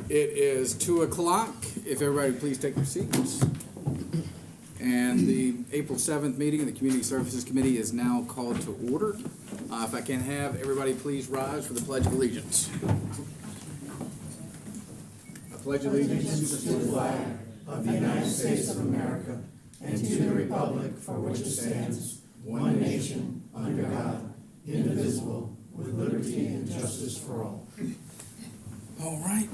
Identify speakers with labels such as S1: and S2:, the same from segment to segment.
S1: It is 2 o'clock. If everybody please take your seats. And the April 7th meeting of the Community Services Committee is now called to order. If I can have everybody please rise for the Pledge of Allegiance. I pledge allegiance
S2: to the flag of the United States of America and to the republic for which it stands, one nation, under God, indivisible, with liberty and justice for all.
S1: All right.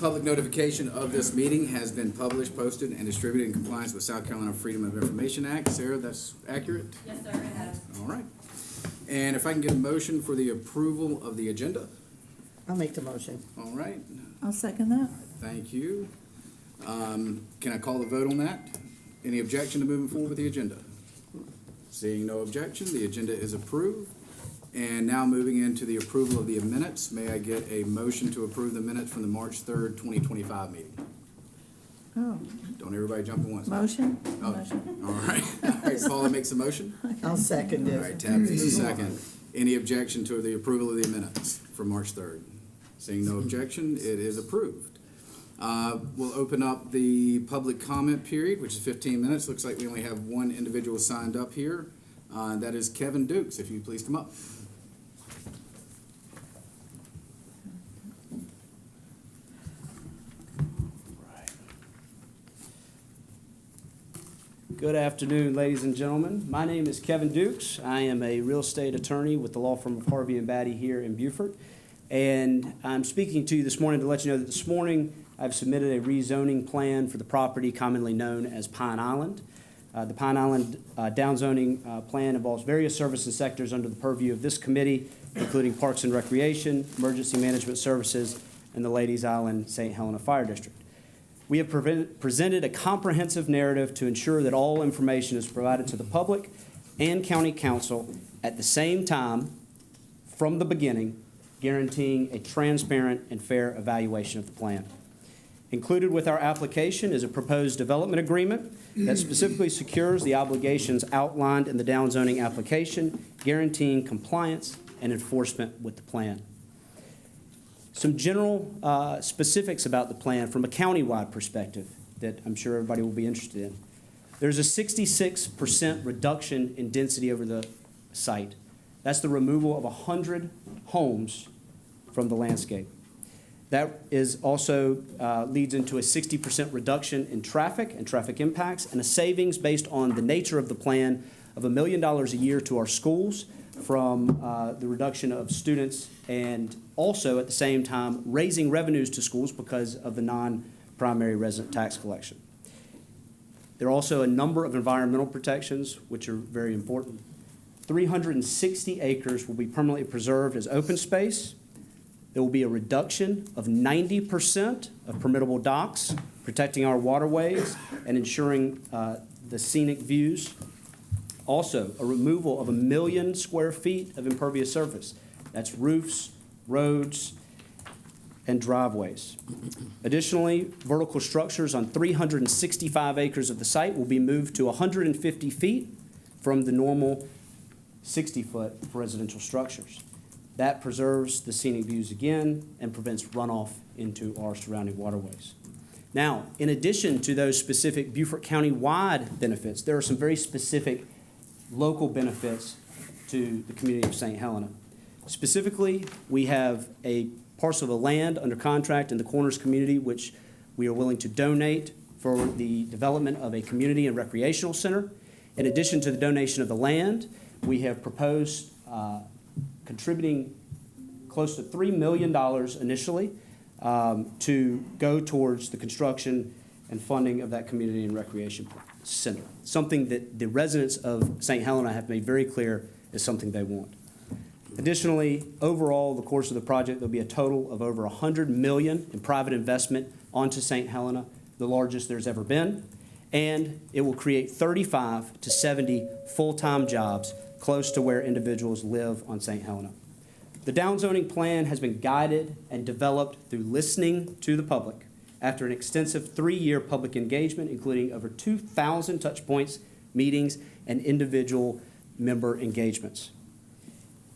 S1: Public notification of this meeting has been published, posted, and distributed in compliance with South Carolina Freedom of Information Act. Sarah, that's accurate?
S3: Yes, sir, it has.
S1: All right. And if I can get a motion for the approval of the agenda.
S4: I'll make the motion.
S1: All right.
S3: I'll second that.
S1: Thank you. Can I call the vote on that? Any objection to moving forward with the agenda? Seeing no objection, the agenda is approved. And now moving into the approval of the minutes, may I get a motion to approve the minutes from the March 3rd, 2025 meeting?
S3: Oh,
S1: Don't everybody jump at once.
S3: motion?
S1: Oh,
S3: Motion.
S1: all right. All right, Paula makes a motion.
S4: I'll second
S1: All right,
S4: it.
S1: Tab makes a second. Any objection to the approval of the minutes from March 3rd? Seeing no objection, it is approved. We'll open up the public comment period, which is 15 minutes. Looks like we only have one individual signed up here. That is Kevin Dukes. If you please come up.
S5: Good afternoon, ladies and gentlemen. My name is Kevin Dukes. I am a real estate attorney with the law firm of Harvey & Batty here in Beaufort. And I'm speaking to you this morning to let you know that this morning I've submitted a rezoning plan for the property commonly known as Pine Island. The Pine Island downzoning plan involves various services sectors under the purview of this committee, including Parks and Recreation, Emergency Management Services, and the Ladies Island St. Helena Fire District. We have presented a comprehensive narrative to ensure that all information is provided to the public and County Council at the same time from the beginning, guaranteeing a transparent and fair evaluation of the plan. Included with our application is a proposed development agreement that specifically secures the obligations outlined in the downzoning application, guaranteeing compliance and enforcement with the plan. Some general specifics about the plan from a countywide perspective that I'm sure everybody will be interested in. There's a 66% reduction in density over the site. That's the removal of 100 homes from the landscape. That is also leads into a 60% reduction in traffic and traffic impacts and a savings based on the nature of the plan of $1 million a year to our schools from the reduction of students and also at the same time raising revenues to schools because of the non-primary resident tax collection. There are also a number of environmental protections which are very important. 360 acres will be permanently preserved as open space. There will be a reduction of 90% of permittable docks, protecting our waterways and ensuring the scenic views. Also, a removal of 1 million square feet of impervious surface. That's roofs, roads, and driveways. Additionally, vertical structures on 365 acres of the site will be moved to 150 feet from the normal 60-foot for residential structures. That preserves the scenic views again and prevents runoff into our surrounding waterways. Now, in addition to those specific Beaufort County-wide benefits, there are some very specific local benefits to the community of St. Helena. Specifically, we have a parcel of land under contract in the Corners community, which we are willing to donate for the development of a community and recreational center. In addition to the donation of the land, we have proposed contributing close to $3 million initially to go towards the construction and funding of that community and recreation center, something that the residents of St. Helena have made very clear is something they want. Additionally, overall, the course of the project, there'll be a total of over $100 million in private investment onto St. Helena, the largest there's ever been, and it will create 35 to 70 full-time jobs close to where individuals live on St. Helena. The downzoning plan has been guided and developed through listening to the public after an extensive 3-year public engagement, including over 2,000 touch points, meetings, and individual member engagements.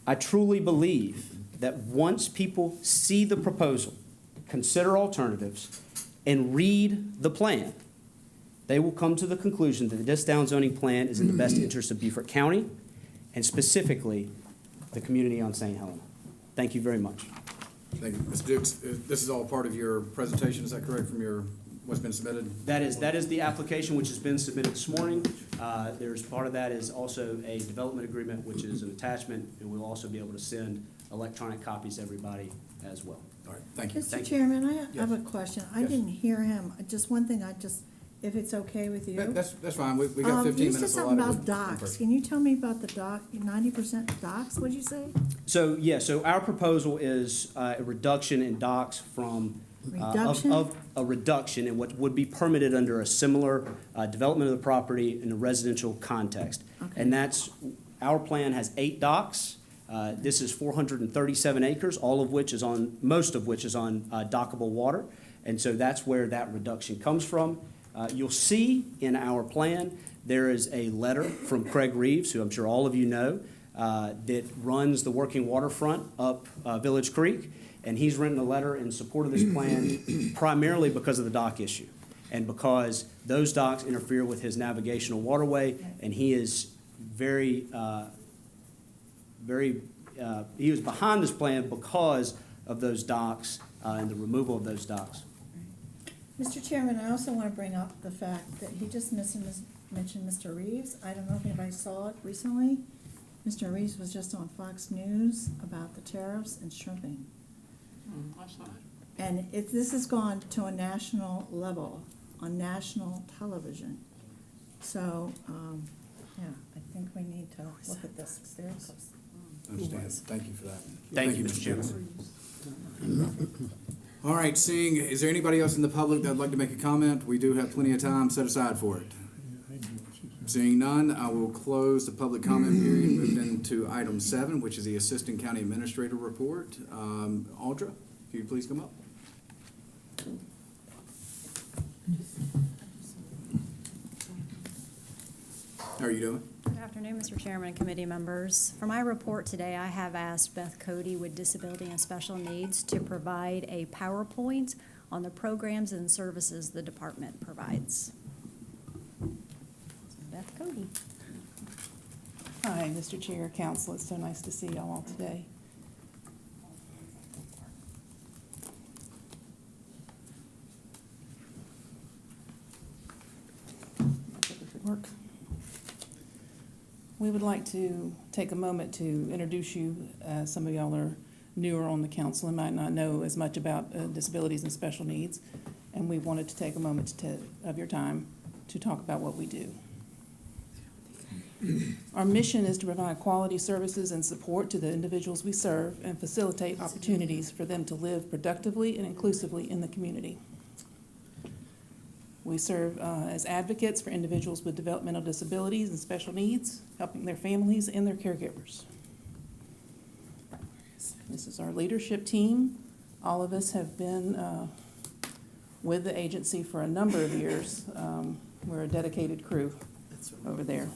S5: I truly believe that once people see the proposal, consider alternatives, and read the plan, they will come to the conclusion that this downzoning plan is in the best interest of Beaufort County and specifically the community on St. Helena. Thank you very much.
S1: Thank you. Mr. Dukes, this is all part of your presentation, is that correct, from what's been submitted?
S5: That is the application which has been submitted this morning. There's part of that is also a development agreement, which is an attachment, and we'll also be able to send electronic copies to everybody as well.
S1: All right, thank you.
S3: Mr. Chairman, I have
S1: Yes.
S3: a question. I
S1: Yes.
S3: didn't hear him. Just one thing, if it's okay with you.
S1: That's fine, we got 15 minutes.
S3: You said something about docks. Can you tell me about the dock, 90% docks, what'd you say?
S5: So, yeah, so our proposal is a reduction in docks from
S3: Reduction?
S5: of a reduction in what would be permitted under a similar development of the property in a residential context.
S3: Okay.
S5: And our plan has 8 docks. This is 437 acres, most of which is on dockable water. And so that's where that reduction comes from. You'll see in our plan, there is a letter from Craig Reeves, who I'm sure all of you know, that runs the working waterfront up Village Creek. And he's written a letter in support of this plan primarily because of the dock issue and because those docks interfere with his navigational waterway, and he is he was behind this plan because of those docks and the removal of those docks.
S3: Mr. Chairman, I also want to bring up the fact that he just mentioned Mr. Reeves. I don't know if anybody saw it recently. Mr. Reeves was just on Fox News about the tariffs and shrimping. And this has gone to a national level, on national television. So, yeah, I think we need to look at this very closely.
S1: Understand, thank you for that.
S5: Thank you, Mr. Chairman.
S1: All right, is there anybody else in the public that'd like to make a comment? We do have plenty of time set aside for it. Seeing none, I will close the public comment period and move into item 7, which is the Assistant County Administrator Report. Audra, if you'd please come up. How are you doing?
S6: Good afternoon, Mr. Chairman and committee members. For my report today, I have asked Beth Cody with Disability and Special Needs to provide a PowerPoint on the programs and services the department provides. Beth Cody.
S7: Hi, Mr. Chair, Council. It's so nice to see y'all all today. Work. We would like to take a moment to introduce you. Some of y'all are newer on the council and might not know as much about disabilities and special needs, and we wanted to take a moment of your time to talk about what we do. Our mission is to provide quality services and support to the individuals we serve and facilitate opportunities for them to live productively and inclusively in the community. We serve as advocates for individuals with developmental disabilities and special needs, helping their families and their caregivers. This is our leadership team. All of us have been with the agency for a number of years. We're a dedicated crew over there.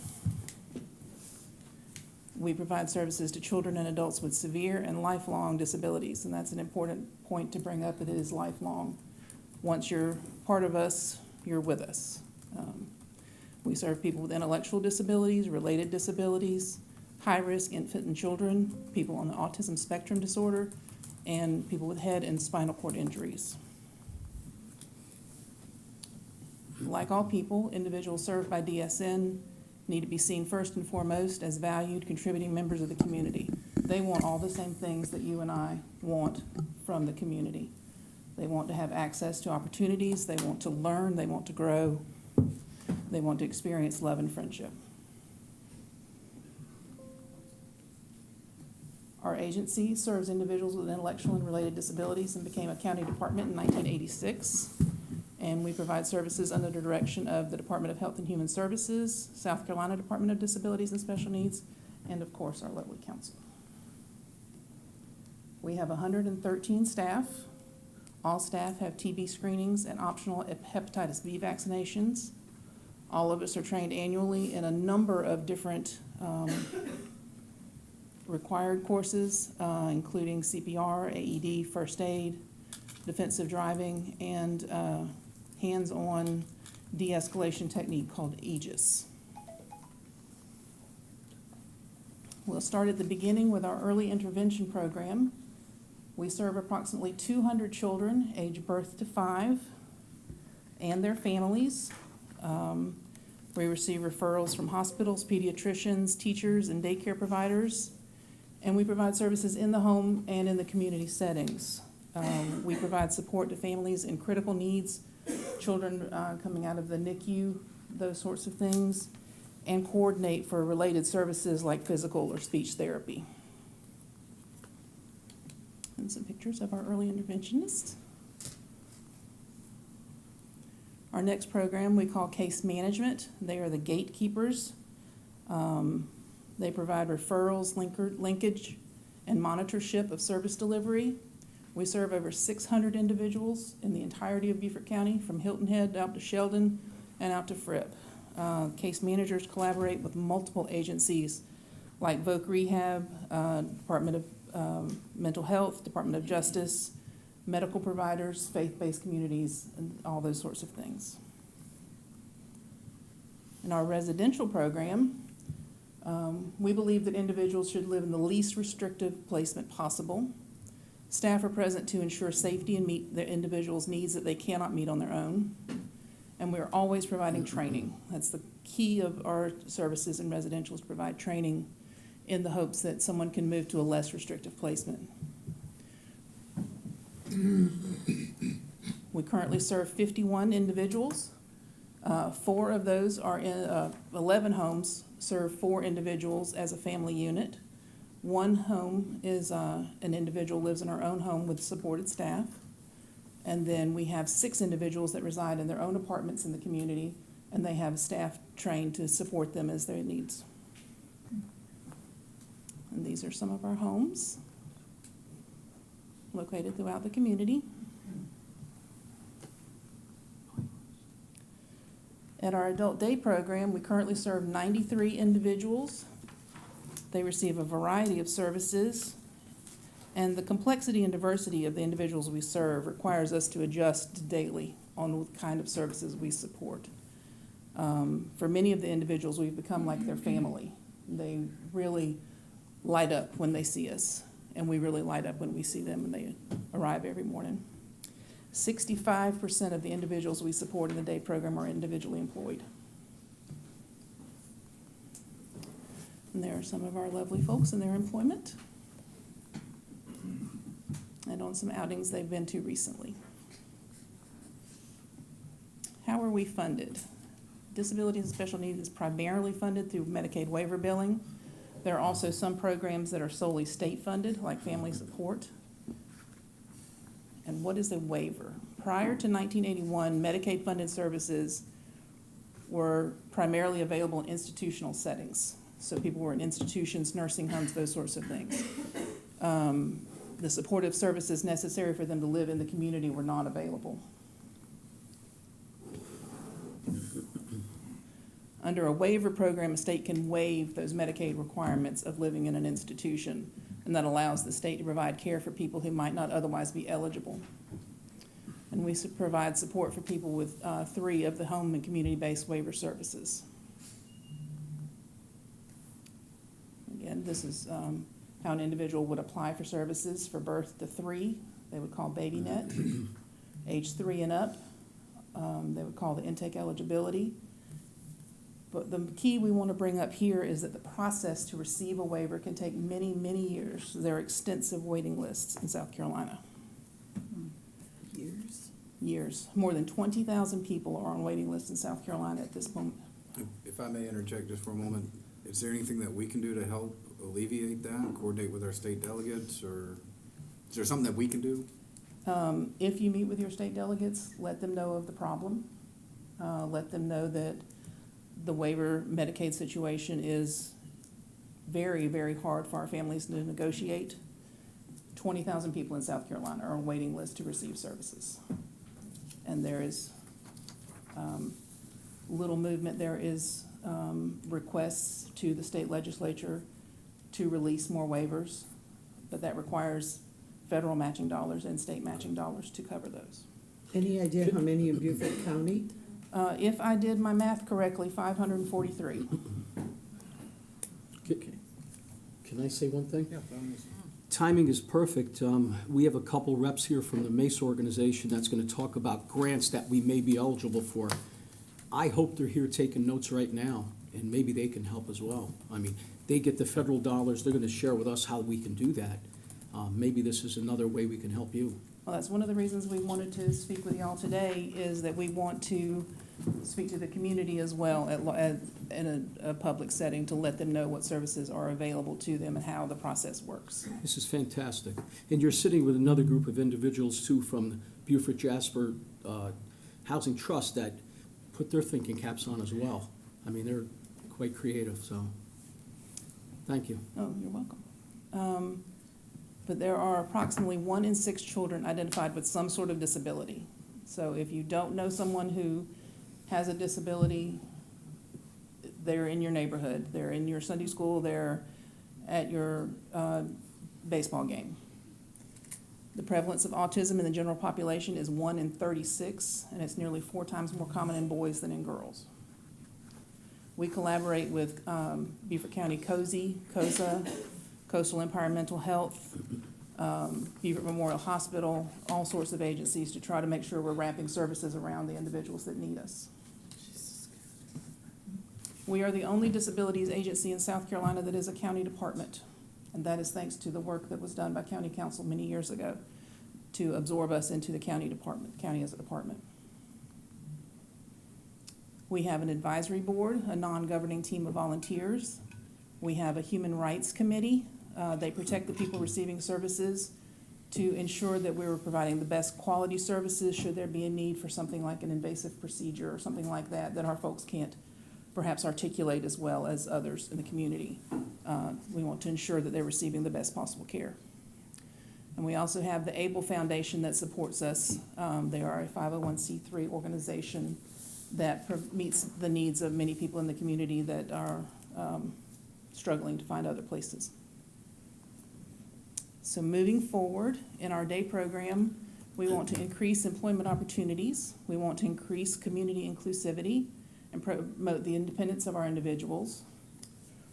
S7: We provide services to children and adults with severe and lifelong disabilities, and that's an important point to bring up. It is lifelong. Once you're part of us, you're with us. We serve people with intellectual disabilities, related disabilities, high-risk infant and children, people on the autism spectrum disorder, and people with head and spinal cord injuries. Like all people, individuals served by DSN need to be seen first and foremost as valued, contributing members of the community. They want all the same things that you and I want from the community. They want to have access to opportunities, they want to learn, they want to grow, they want to experience love and friendship. Our agency serves individuals with intellectual and related disabilities and became a county department in 1986. And we provide services under the direction of the Department of Health and Human Services, South Carolina Department of Disabilities and Special Needs, and of course, our lovely council. We have 113 staff. All staff have TB screenings and optional hepatitis B vaccinations. All of us are trained annually in a number of different required courses, including CPR, AED, first aid, defensive driving, and hands-on de-escalation technique called Aegis. We'll start at the beginning with our early intervention program. We serve approximately 200 children aged birth to 5 and their families. We receive referrals from hospitals, pediatricians, teachers, and daycare providers. And we provide services in the home and in the community settings. We provide support to families in critical needs, children coming out of the NICU, those sorts of things, and coordinate for related services like physical or speech therapy. And some pictures of our early interventionists. Our next program we call case management. They are the gatekeepers. They provide referrals, linkage, and monitorship of service delivery. We serve over 600 individuals in the entirety of Beaufort County, from Hilton Head out to Sheldon and out to Fripp. Case managers collaborate with multiple agencies like Voc Rehab, Department of Mental Health, Department of Justice, medical providers, faith-based communities, and all those sorts of things. In our residential program, we believe that individuals should live in the least restrictive placement possible. Staff are present to ensure safety and meet the individual's needs that they cannot meet on their own. And we're always providing training. That's the key of our services in residential, is to provide training in the hopes that someone can move to a less restrictive placement. We currently serve 51 individuals. 4 of those are in 11 homes serve 4 individuals as a family unit. 1 home is an individual lives in our own home with supported staff. And then we have 6 individuals that reside in their own apartments in the community, and they have staff trained to support them as their needs. And these are some of our homes located throughout the community. At our adult day program, we currently serve 93 individuals. They receive a variety of services, and the complexity and diversity of the individuals we serve requires us to adjust daily on what kind of services we support. For many of the individuals, we've become like their family. They really light up when they see us, and we really light up when we see them when they arrive every morning. 65% of the individuals we support in the day program are individually employed. And there are some of our lovely folks in their employment, and on some outings they've been to recently. How are we funded? Disability and special needs is primarily funded through Medicaid waiver billing. There are also some programs that are solely state funded, like family support. And what is a waiver? Prior to 1981, Medicaid funded services were primarily available in institutional settings. So people were in institutions, nursing homes, those sorts of things. The supportive services necessary for them to live in the community were not available. Under a waiver program, a state can waive those Medicaid requirements of living in an institution, and that allows the state to provide care for people who might not otherwise be eligible. And we provide support for people with 3 of the home and community-based waiver services. Again, this is how an individual would apply for services for birth to 3. They would call BabyNet. Age 3 and up, they would call the intake eligibility. But the key we want to bring up here is that the process to receive a waiver can take many, many years. There are extensive waiting lists in South Carolina. Years. More than 20,000 people are on waiting lists in South Carolina at this moment.
S1: If I may interject just for a moment, is there anything that we can do to help alleviate that, coordinate with our state delegates, or is there something that we can do?
S7: If you meet with your state delegates, let them know of the problem. Let them know that the waiver Medicaid situation is very, very hard for our families to negotiate. 20,000 people in South Carolina are on waiting lists to receive services. And there is little movement. There is requests to the state legislature to release more waivers, but that requires federal matching dollars and state matching dollars to cover those.
S4: Any idea how many in Beaufort County?
S7: If I did my math correctly, 543.
S8: Can I say one thing? Timing is perfect. We have a couple reps here from the MACE organization that's going to talk about grants that we may be eligible for. I hope they're here taking notes right now, and maybe they can help as well. I mean, they get the federal dollars, they're going to share with us how we can do that. Maybe this is another way we can help you.
S7: Well, that's one of the reasons we wanted to speak with y'all today, is that we want to speak to the community as well in a public setting to let them know what services are available to them and how the process works.
S8: This is fantastic. And you're sitting with another group of individuals too from the Beaufort Jasper Housing Trust that put their thinking caps on as well. I mean, they're quite creative, so thank you.
S7: Oh, you're welcome. But there are approximately 1 in 6 children identified with some sort of disability. So if you don't know someone who has a disability, they're in your neighborhood, they're in your Sunday school, they're at your baseball game. The prevalence of autism in the general population is 1 in 36, and it's nearly 4 times more common in boys than in girls. We collaborate with Beaufort County COSA, Coastal Empire Mental Health, Beaufort Memorial Hospital, all sorts of agencies to try to make sure we're wrapping services around the individuals that need us. We are the only disabilities agency in South Carolina that is a county department, and that is thanks to the work that was done by county council many years ago to absorb us into the county department, county as a department. We have an advisory board, a non-governing team of volunteers. We have a human rights committee. They protect the people receiving services to ensure that we're providing the best quality services should there be a need for something like an invasive procedure or something like that that our folks can't perhaps articulate as well as others in the community. We want to ensure that they're receiving the best possible care. And we also have the ABLE Foundation that supports us. They are a 501c3 organization that meets the needs of many people in the community that are struggling to find other places. So moving forward in our day program, we want to increase employment opportunities. We want to increase community inclusivity and promote the independence of our individuals.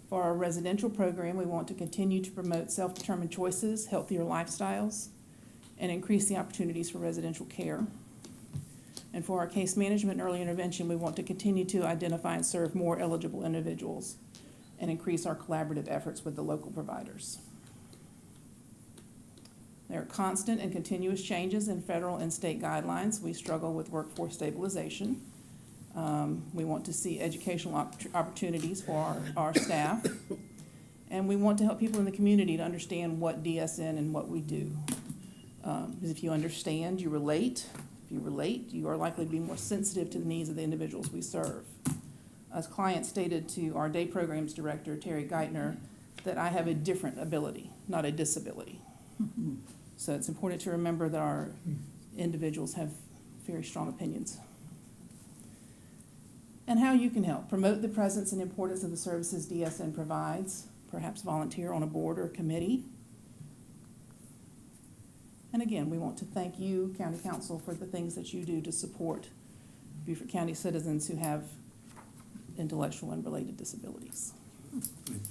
S7: For our residential program, we want to continue to promote self-determined choices, healthier lifestyles, and increase the opportunities for residential care. And for our case management and early intervention, we want to continue to identify and serve more eligible individuals and increase our collaborative efforts with the local providers. There are constant and continuous changes in federal and state guidelines. We struggle with workforce stabilization. We want to see educational opportunities for our staff. And we want to help people in the community to understand what DSN and what we do. Because if you understand, you relate. If you relate, you are likely to be more sensitive to the needs of the individuals we serve. As client stated to our day programs director, Terry Geithner, that I have a different ability, not a disability. So it's important to remember that our individuals have very strong opinions. And how you can help. Promote the presence and importance of the services DSN provides, perhaps volunteer on a board or committee. And again, we want to thank you, County Council, for the things that you do to support Beaufort County citizens who have intellectual and related disabilities.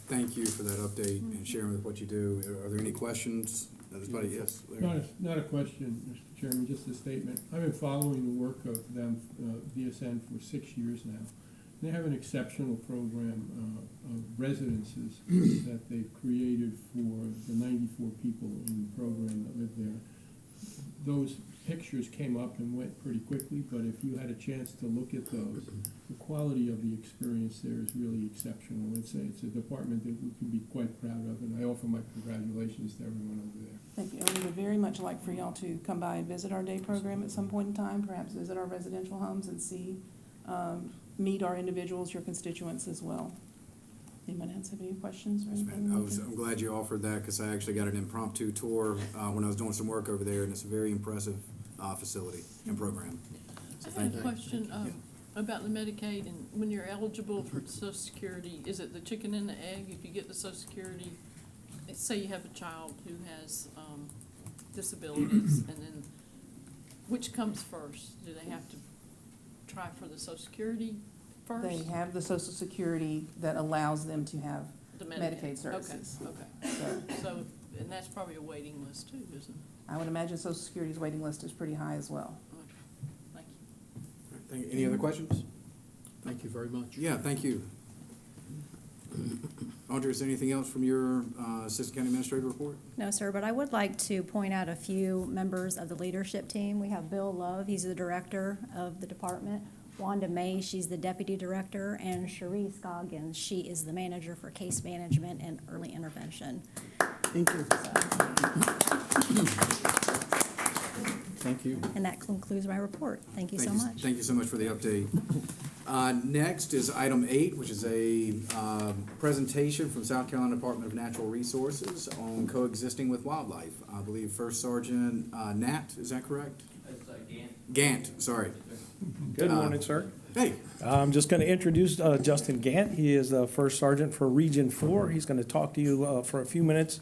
S1: Thank you for that update and sharing with what you do. Are there any questions? Anybody? Yes. Larry.
S9: Not a question, Mr. Chairman, just a statement. I've been following the work of them, DSN, for 6 years now. They have an exceptional program of residences that they've created for the 94 people in the program that live there. Those pictures came up and went pretty quickly, but if you had a chance to look at those, the quality of the experience there is really exceptional. It's a department that we can be quite proud of, and I offer my congratulations to everyone over there.
S7: Thank you. And we would very much like for y'all to come by and visit our day program at some point in time, perhaps visit our residential homes and see, meet our individuals, your constituents as well. Anyone else have any questions or anything?
S1: I'm glad you offered that because I actually got an impromptu tour when I was doing some work over there, and it's a very impressive facility and program. So
S10: I had a question about the Medicaid, and when you're eligible for Social Security, is it the chicken and the egg? If you get the Social Security, say you have a child who has disabilities, and then which comes first? Do they have to try for the Social Security first?
S7: They have the Social Security that allows them to have
S10: The
S7: Medicaid services.
S10: Okay,
S7: So
S10: so, and that's probably a waiting list too, isn't it?
S7: I would imagine Social Security's waiting list is pretty high as well.
S10: Okay, thank you.
S1: Any other questions?
S8: Thank you very much.
S1: Yeah, thank you. Audrey, is there anything else from your Assistant County Administrator report?
S6: No, sir, but I would like to point out a few members of the leadership team. We have Bill Love, he's the director of the department. Wanda May, she's the deputy director, and Cherie Scoggins, she is the manager for case management and early intervention.
S4: Thank you.
S8: Thank you.
S6: And that concludes my report. Thank you so much.
S1: Thank you so much for the update. Next is item 8, which is a presentation from South Carolina Department of Natural Resources on coexisting with wildlife. I believe First Sergeant Nat, is that correct? Gant, sorry.
S11: Good morning, sir.
S1: Hey,
S11: I'm just going to introduce Justin Gant. He is the First Sergeant for Region 4. He's going to talk to you for a few minutes,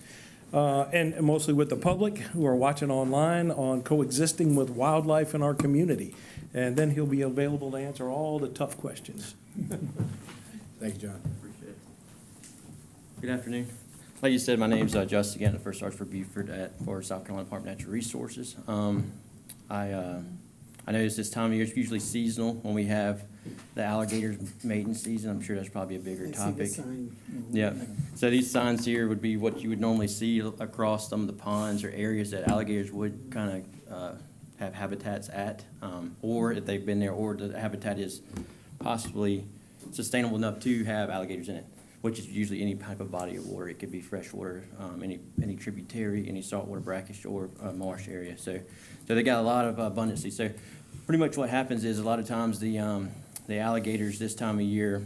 S11: and mostly with the public who are watching online on coexisting with wildlife in our community. And then he'll be available to answer all the tough questions.
S1: thank you, John.
S12: Appreciate it. Good afternoon. Like you said, my name's Justin Gantt, the First Sergeant for Beaufort for South Carolina Department of Natural Resources. I notice this time of year is usually seasonal when we have the alligators mating season. I'm sure that's probably a bigger
S4: I see the
S12: topic.
S4: sign.
S12: Yeah. So these signs here would be what you would normally see across some of the ponds or areas that alligators would kind of have habitats at, or if they've been there, or the habitat is possibly sustainable enough to have alligators in it, which is usually any type of body of water. It could be fresh water, any tributary, any saltwater brackish or marsh area. So they got a lot of abundancy. So pretty much what happens is a lot of times the alligators this time of year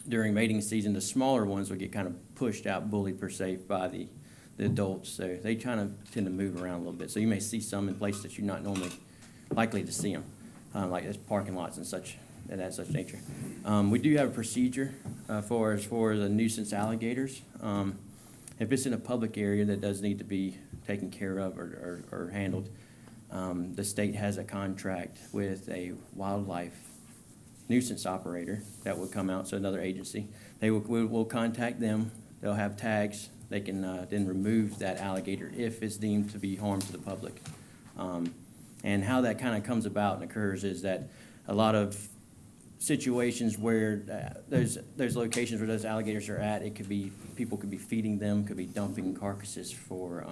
S12: during mating season, the smaller ones will get kind of pushed out, bullied per se, by the adults. So they kind of tend to move around a little bit. So you may see some in places that you're not normally likely to see them, like there's parking lots and such, and that such nature. We do have a procedure for the nuisance alligators. If it's in a public area that does need to be taken care of or handled, the state has a contract with a wildlife nuisance operator that will come out, so another agency. We'll contact them. They'll have tags. They can then remove that alligator if it's deemed to be harm to the public. And how that kind of comes about and occurs is that a lot of situations where there's locations where those alligators are at, it could be, people could be feeding them, could be dumping carcasses for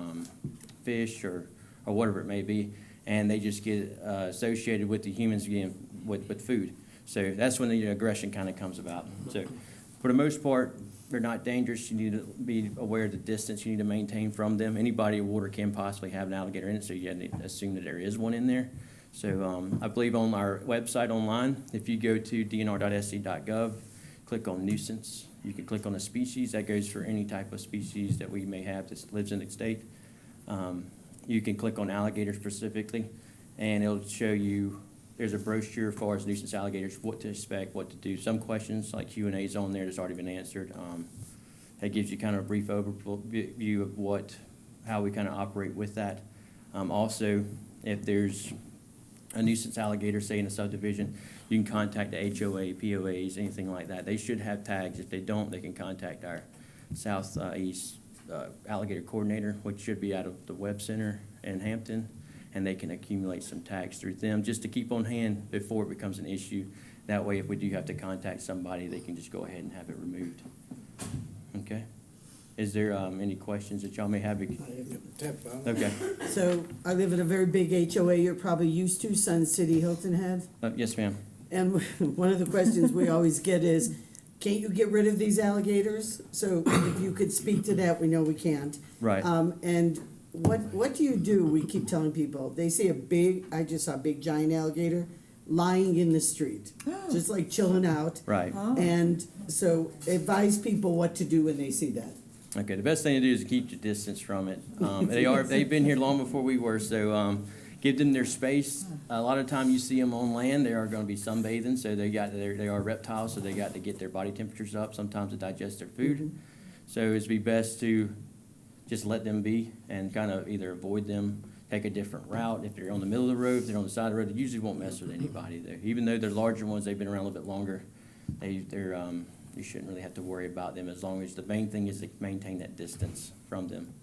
S12: fish or whatever it may be, and they just get associated with the humans getting with food. So that's when the aggression kind of comes about. So for the most part, they're not dangerous. You need to be aware of the distance you need to maintain from them. Any body of water can possibly have an alligator in it, so you have to assume that there is one in there. So I believe on our website online, if you go to dnr.sc.gov, click on nuisance, you can click on a species. That goes for any type of species that we may have that lives in the state. You can click on alligator specifically, and it'll show you, there's a brochure as far as nuisance alligators, what to expect, what to do. Some questions like Q&A's on there that's already been answered. That gives you kind of a brief overview of how we kind of operate with that. Also, if there's a nuisance alligator, say in a subdivision, you can contact the HOA, POAs, anything like that. They should have tags. If they don't, they can contact our Southeast Alligator Coordinator, which should be out of the Web Center in Hampton, and they can accumulate some tags through them just to keep on hand before it becomes an issue. That way, if we do have to contact somebody, they can just go ahead and have it removed. Okay? Is there any questions that y'all may have? Okay.
S4: So I live in a very big HOA you're probably used to, Sun City, Hilton Head.
S12: Yes, ma'am.
S4: And one of the questions we always get is, can't you get rid of these alligators? So if you could speak to that, we know we can't.
S12: Right.
S4: And what do you do? We keep telling people, they see I just saw a big giant alligator lying in the street, just like chilling out.
S12: Right.
S4: And so advise people what to do when they see that.
S12: Okay, the best thing to do is keep your distance from it. They've been here long before we were, so give them their space. A lot of time you see them on land, they are going to be sunbathing, so they are reptiles, so they got to get their body temperatures up, sometimes to digest their food. So it'd be best to just let them be and kind of either avoid them, take a different route. If they're on the middle of the road, if they're on the side of the road, they usually won't mess with anybody there. Even though they're larger ones, they've been around a little bit longer, you shouldn't really have to worry about them as long as the main thing is to maintain that distance from them.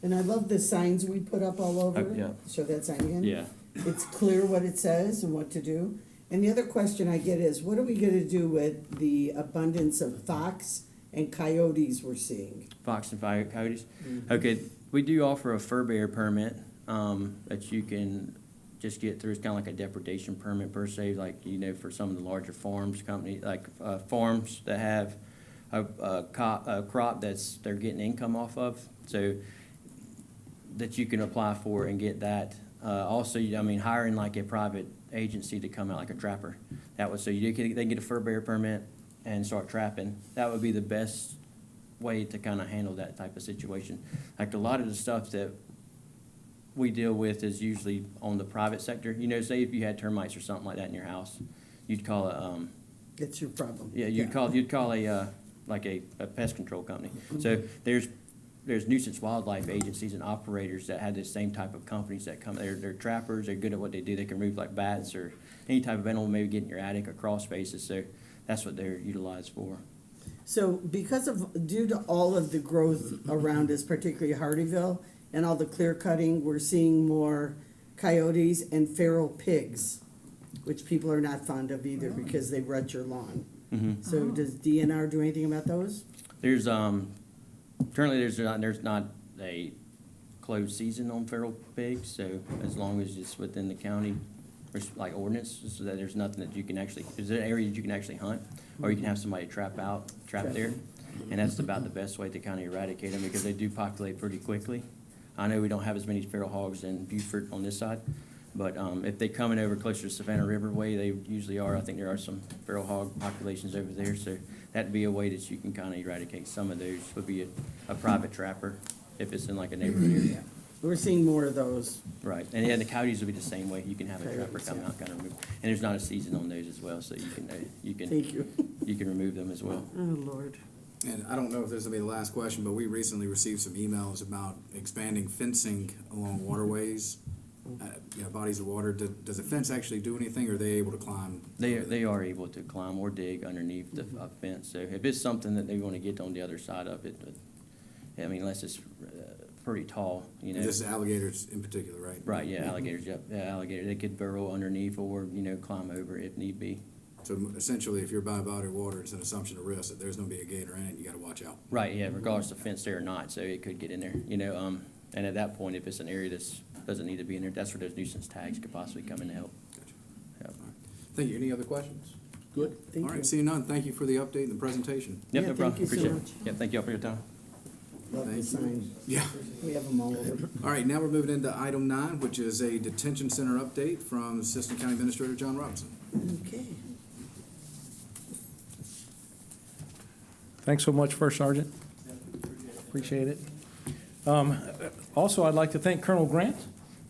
S4: And I love the signs we put up all over.
S12: Yeah.
S4: Show that sign again?
S12: Yeah.
S4: It's clear what it says and what to do. And the other question I get is, what are we gonna do with the abundance of fox and coyotes we're seeing?
S12: Fox and coyotes. Okay, we do offer a fur bear permit that you can just get through. It's kind of like a depredation permit per se, like, you know, for some of the larger farms, farms that have a crop they're getting income off of. So that you can apply for and get that. Also, I mean, hiring like a private agency to come out, like a trapper. That would, so they can get a fur bear permit and start trapping. That would be the best way to kind of handle that type of situation. Like a lot of the stuff that we deal with is usually on the private sector. You know, say if you had termites or something like that in your house, you'd call a,
S4: That's your problem.
S12: yeah, you'd call a, like a pest control company. So there's nuisance wildlife agencies and operators that have the same type of companies that come. They're trappers. They're good at what they do. They can remove like bats or any type of animal maybe get in your attic or crawl spaces. So that's what they're utilized for.
S4: So due to all of the growth around us, particularly Hardyville, and all the clear cutting, we're seeing more coyotes and feral pigs, which people are not fond of either because they rut your lawn.
S12: Mm-hmm.
S4: So does DNR do anything about those?
S12: There's currently there's not a closed season on feral pigs. So as long as it's within the county, like ordinance, so that there's nothing that you can actually, is there an area that you can actually hunt, or you can have somebody trap there, and that's about the best way to kind of eradicate them because they do populate pretty quickly. I know we don't have as many feral hogs in Beaufort on this side, but if they're coming over closer to Savannah River Way, they usually are. I think there are some feral hog populations over there, so that'd be a way that you can kind of eradicate some of those. Would be a private trapper if it's in like a neighborhood area.
S4: We're seeing more of those.
S12: Right, and yeah, the coyotes would be the same way. You can have a trapper come out, kind of remove, and there's not a season on those as well, so you can
S4: Thank you.
S12: you can remove them as well.
S4: Oh, Lord.
S1: And I don't know if this will be the last question, but we recently received some emails about expanding fencing along waterways, bodies of water. Does the fence actually do anything, or are they able to climb?
S12: They are able to climb or dig underneath the fence. So if it's something that they want to get on the other side of it, I mean, unless it's pretty tall, you know.
S1: This is alligators in particular, right?
S12: Right, yeah, alligators, yep, yeah, alligator. They could burrow underneath or, climb over if need be.
S1: So essentially, if you're by a body of water, it's an assumption of risk that there's going to be a gator in it. You got to watch out.
S12: Right, yeah, regardless of fence there or not, so it could get in there, and at that point, if it's an area that doesn't need to be in there, that's where those nuisance tags could possibly come in to help.
S1: Gotcha.
S12: Yep.
S1: All right. Thank you. Any other questions?
S8: Good.
S4: Thank
S1: All right,
S4: you.
S1: seeing none, thank you for the update and the presentation.
S12: Yep,
S4: Yeah,
S12: no problem,
S4: thank you so
S12: appreciate it.
S4: much.
S12: Yep, thank you all for your time.
S4: Love the
S1: Thank you.
S4: sign.
S1: Yeah.
S4: We have them all over.
S1: All right, now we're moving into item 9, which is a detention center update from Assistant County Administrator John Robinson.
S4: Okay.
S11: Thanks so much, First Sergeant. Appreciate it. Also, I'd like to thank Colonel Grant.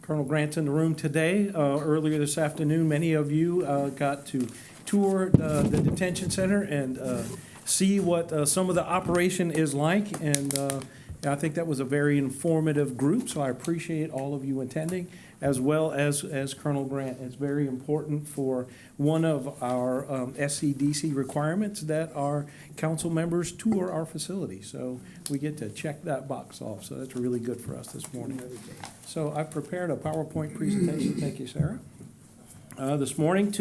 S11: Colonel Grant's in the room today. Earlier this afternoon, many of you got to tour the detention center and see what some of the operation is like. And I think that was a very informative group, so I appreciate all of you attending, as well as Colonel Grant. It's very important for one of our SCDC requirements that our council members tour our facility. So we get to check that box off, so that's really good for us this morning. So I've prepared a PowerPoint presentation, thank you, Sarah, this morning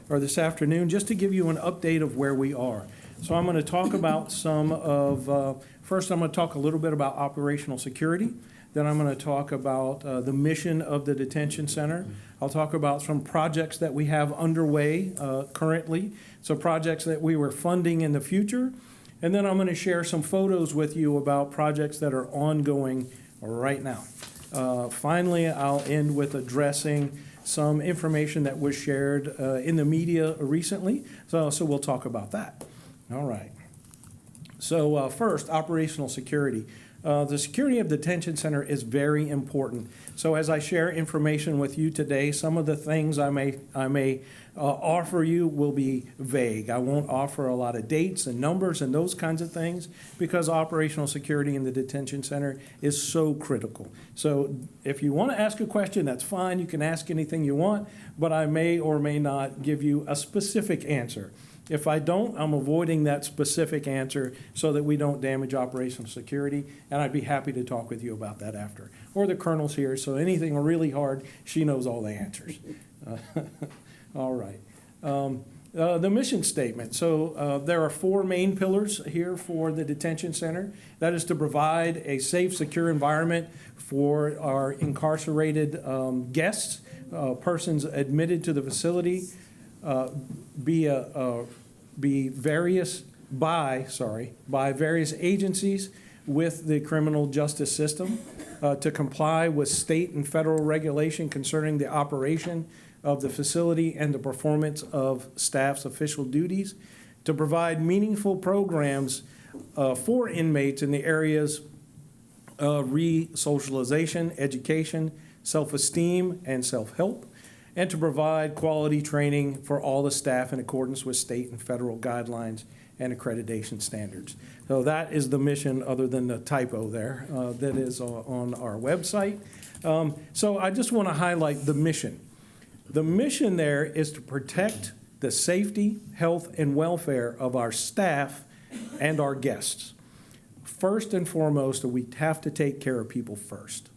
S11: or this afternoon, just to give you an update of where we are. So I'm going to talk about first I'm going to talk a little bit about operational security. Then I'm going to talk about the mission of the detention center. I'll talk about some projects that we have underway currently, so projects that we were funding in the future. And then I'm going to share some photos with you about projects that are ongoing right now. Finally, I'll end with addressing some information that was shared in the media recently. So we'll talk about that. All right. So first, operational security. The security of the detention center is very important. So as I share information with you today, some of the things I may offer you will be vague. I won't offer a lot of dates and numbers and those kinds of things because operational security in the detention center is so critical. So if you want to ask a question, that's fine. You can ask anything you want, but I may or may not give you a specific answer. If I don't, I'm avoiding that specific answer so that we don't damage operational security, and I'd be happy to talk with you about that after. Or the colonel's here, so anything really hard, she knows all the answers. All right. The mission statement. So there are 4 main pillars here for the detention center. That is to provide a safe, secure environment for our incarcerated guests, persons admitted to the facility, by various agencies with the criminal justice system, to comply with state and federal regulation concerning the operation of the facility and the performance of staff's official duties, to provide meaningful programs for inmates in the areas of re-socialization, education, self-esteem, and self-help, and to provide quality training for all the staff in accordance with state and federal guidelines and accreditation standards. So that is the mission, other than the typo there, that is on our website. So I just want to highlight the mission. The mission there is to protect the safety, health, and welfare of our staff and our guests. First and foremost, we have to take care of people first.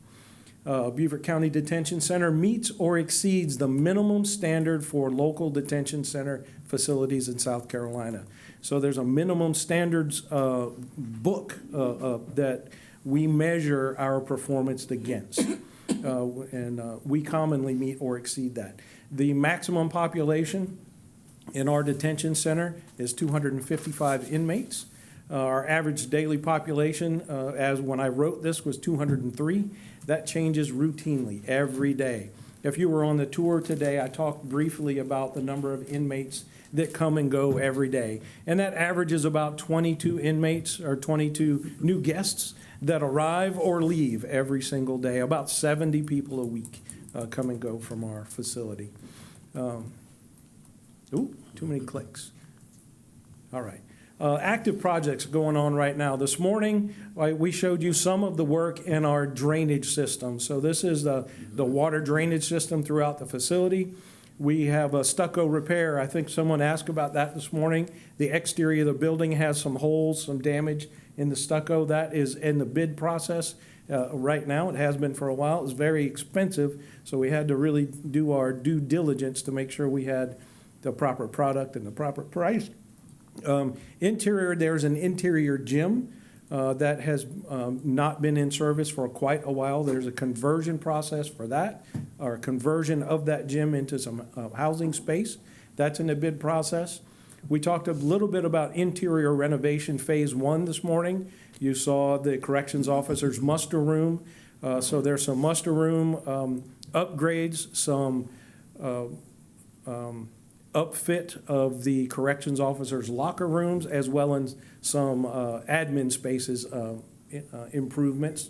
S11: Beaufort County Detention Center meets or exceeds the minimum standard for local detention center facilities in South Carolina. So there's a minimum standards book that we measure our performance against. And we commonly meet or exceed that. The maximum population in our detention center is 255 inmates. Our average daily population, as when I wrote this, was 203. That changes routinely every day. If you were on the tour today, I talked briefly about the number of inmates that come and go every day. And that averages about 22 inmates or 22 new guests that arrive or leave every single day. About 70 people a week come and go from our facility. Ooh, too many clicks. All right. Active projects going on right now. This morning, we showed you some of the work in our drainage system. So this is the water drainage system throughout the facility. We have a stucco repair. I think someone asked about that this morning. The exterior of the building has some holes, some damage in the stucco. That is in the bid process right now. It has been for a while. It's very expensive, so we had to really do our due diligence to make sure we had the proper product and the proper price. Interior, there's an interior gym that has not been in service for quite a while. There's a conversion process for that, or conversion of that gym into some housing space. That's in the bid process. We talked a little bit about interior renovation phase 1 this morning. You saw the corrections officer's muster room. So there's some muster room upgrades, some upfit of the corrections officers' locker rooms, as well as some admin spaces improvements.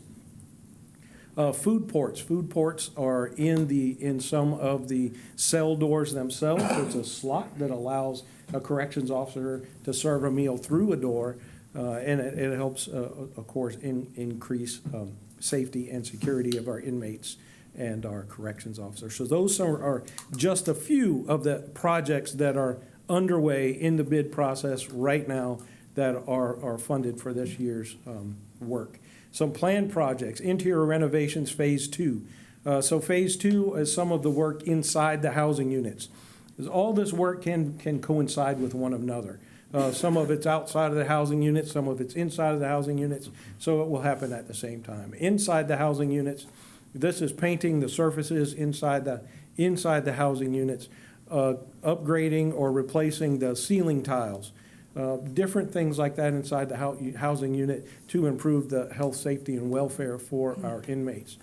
S11: Food ports. Food ports are in some of the cell doors themselves. It's a slot that allows a corrections officer to serve a meal through a door, and it helps, of course, increase safety and security of our inmates and our corrections officers. So those are just a few of the projects that are underway in the bid process right now that are funded for this year's work. Some planned projects, interior renovations phase 2. So phase 2 is some of the work inside the housing units. All this work can coincide with one another. Some of it's outside of the housing units, some of it's inside of the housing units, so it will happen at the same time. Inside the housing units, this is painting the surfaces inside the housing units, upgrading or replacing the ceiling tiles, different things like that inside the housing unit to improve the health, safety, and welfare for our inmates.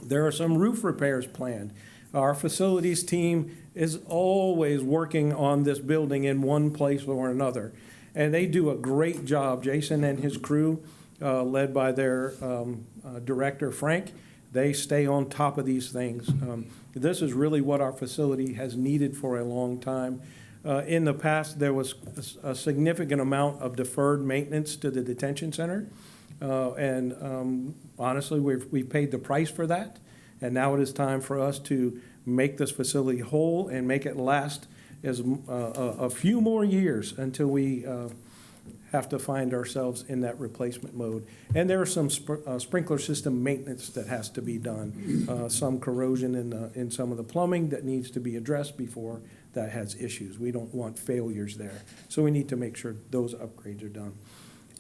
S11: There are some roof repairs planned. Our facilities team is always working on this building in one place or another, and they do a great job. Jason and his crew led by their director, Frank. They stay on top of these things. This is really what our facility has needed for a long time. In the past, there was a significant amount of deferred maintenance to the detention center. Honestly, we've paid the price for that. And now it is time for us to make this facility whole and make it last as a few more years until we have to find ourselves in that replacement mode. And there are some sprinkler system maintenance that has to be done. Some corrosion in some of the plumbing that needs to be addressed before that has issues. We don't want failures there. So we need to make sure those upgrades are done.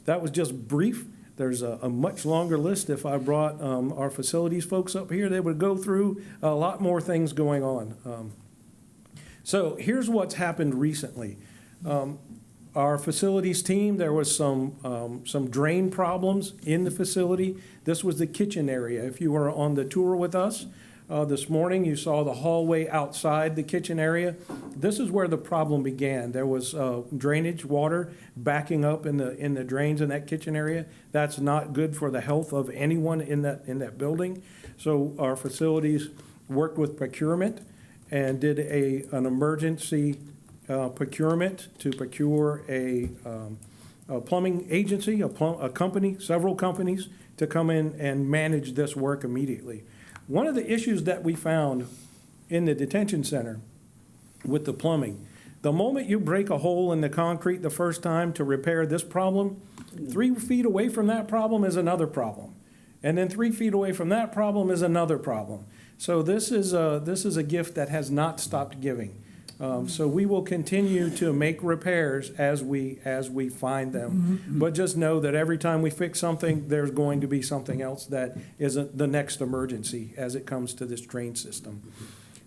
S11: That was just brief. There's a much longer list. If I brought our facilities folks up here, they would go through a lot more things going on. So here's what's happened recently. Our facilities team, there was some drain problems in the facility. This was the kitchen area. If you were on the tour with us this morning, you saw the hallway outside the kitchen area. This is where the problem began. There was drainage water backing up in the drains in that kitchen area. That's not good for the health of anyone in that building. So our facilities worked with procurement and did an emergency procurement to procure a plumbing agency, a company, several companies to come in and manage this work immediately. One of the issues that we found in the detention center with the plumbing, the moment you break a hole in the concrete the first time to repair this problem, 3 feet away from that problem is another problem. And then 3 feet away from that problem is another problem. So this is a gift that has not stopped giving. So we will continue to make repairs as we find them. But just know that every time we fix something, there's going to be something else that is the next emergency as it comes to this drain system.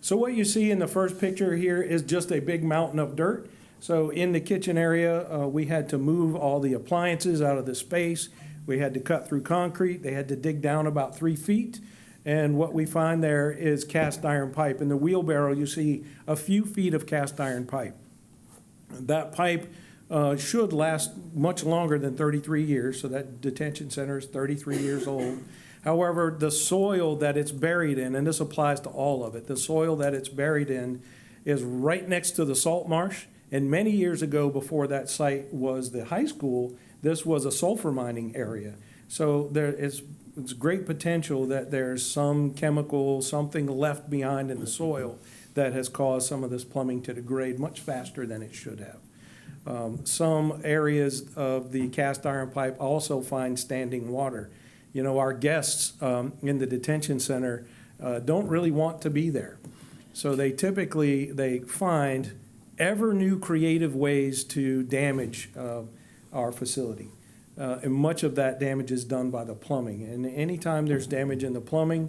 S11: So what you see in the first picture here is just a big mountain of dirt. So in the kitchen area, we had to move all the appliances out of the space. We had to cut through concrete. They had to dig down about 3 feet. And what we find there is cast iron pipe. In the wheelbarrow, you see a few feet of cast iron pipe. That pipe should last much longer than 33 years, so that detention center is 33 years old. However, the soil that it's buried in, and this applies to all of it, the soil that it's buried in is right next to the salt marsh. And many years ago, before that site was the high school, this was a sulfur mining area. So it's great potential that there's some chemical, something left behind in the soil that has caused some of this plumbing to degrade much faster than it should have. Some areas of the cast iron pipe also find standing water. You know, our guests in the detention center don't really want to be there. So they find ever new creative ways to damage our facility. And much of that damage is done by the plumbing. And anytime there's damage in the plumbing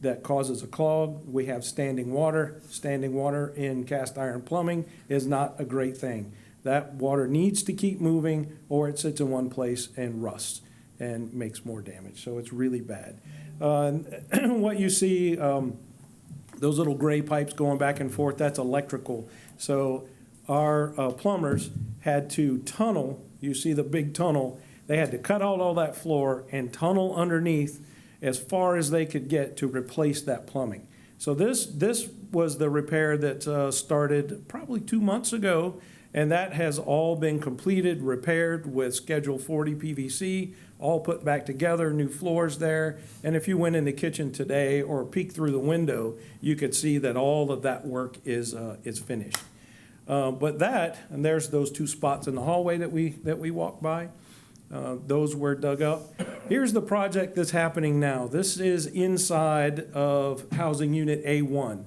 S11: that causes a clog, we have standing water. Standing water in cast iron plumbing is not a great thing. That water needs to keep moving, or it sits in one place and rusts and makes more damage. So it's really bad. What you see, those little gray pipes going back and forth, that's electrical. So our plumbers had to tunnel. You see the big tunnel. They had to cut out all that floor and tunnel underneath as far as they could get to replace that plumbing. So this was the repair that started probably 2 months ago, and that has all been completed, repaired with Schedule 40 PVC, all put back together, new floors there. And if you went in the kitchen today or peeked through the window, you could see that all of that work is finished. But and there's those 2 spots in the hallway that we walked by. Those were dug up. Here's the project that's happening now. This is inside of Housing Unit A1.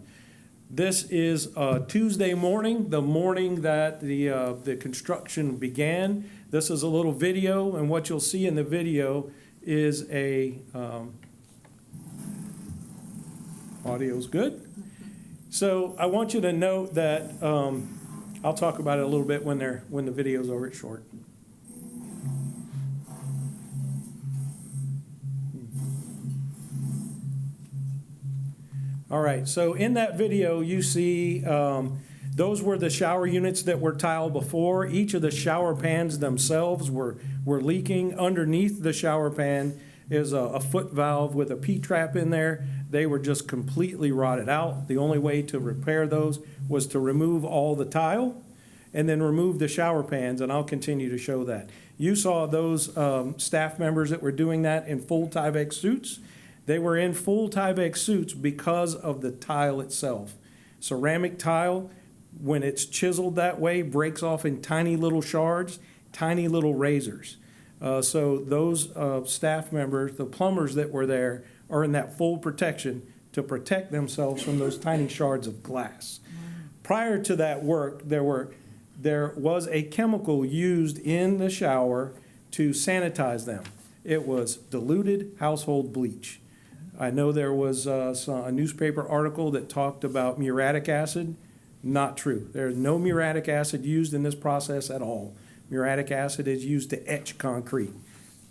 S11: This is Tuesday morning, the morning that the construction began. This is a little video, and what you'll see in the video is audio's good. So I want you to note that I'll talk about it a little bit when the video's over. It's short. All right, so in that video, you see Those were the shower units that were tiled before. Each of the shower pans themselves were leaking. Underneath the shower pan is a foot valve with a P-trap in there. They were just completely rotted out. The only way to repair those was to remove all the tile and then remove the shower pans, and I'll continue to show that. You saw those staff members that were doing that in full Tyvek suits. They were in full Tyvek suits because of the tile itself. Ceramic tile, when it's chiseled that way, breaks off in tiny little shards, tiny little razors. So those staff members, the plumbers that were there, are in that full protection to protect themselves from those tiny shards of glass. Prior to that work, there was a chemical used in the shower to sanitize them. It was diluted household bleach. I know there was a newspaper article that talked about muriatic acid. Not true. There's no muriatic acid used in this process at all. Muriatic acid is used to etch concrete.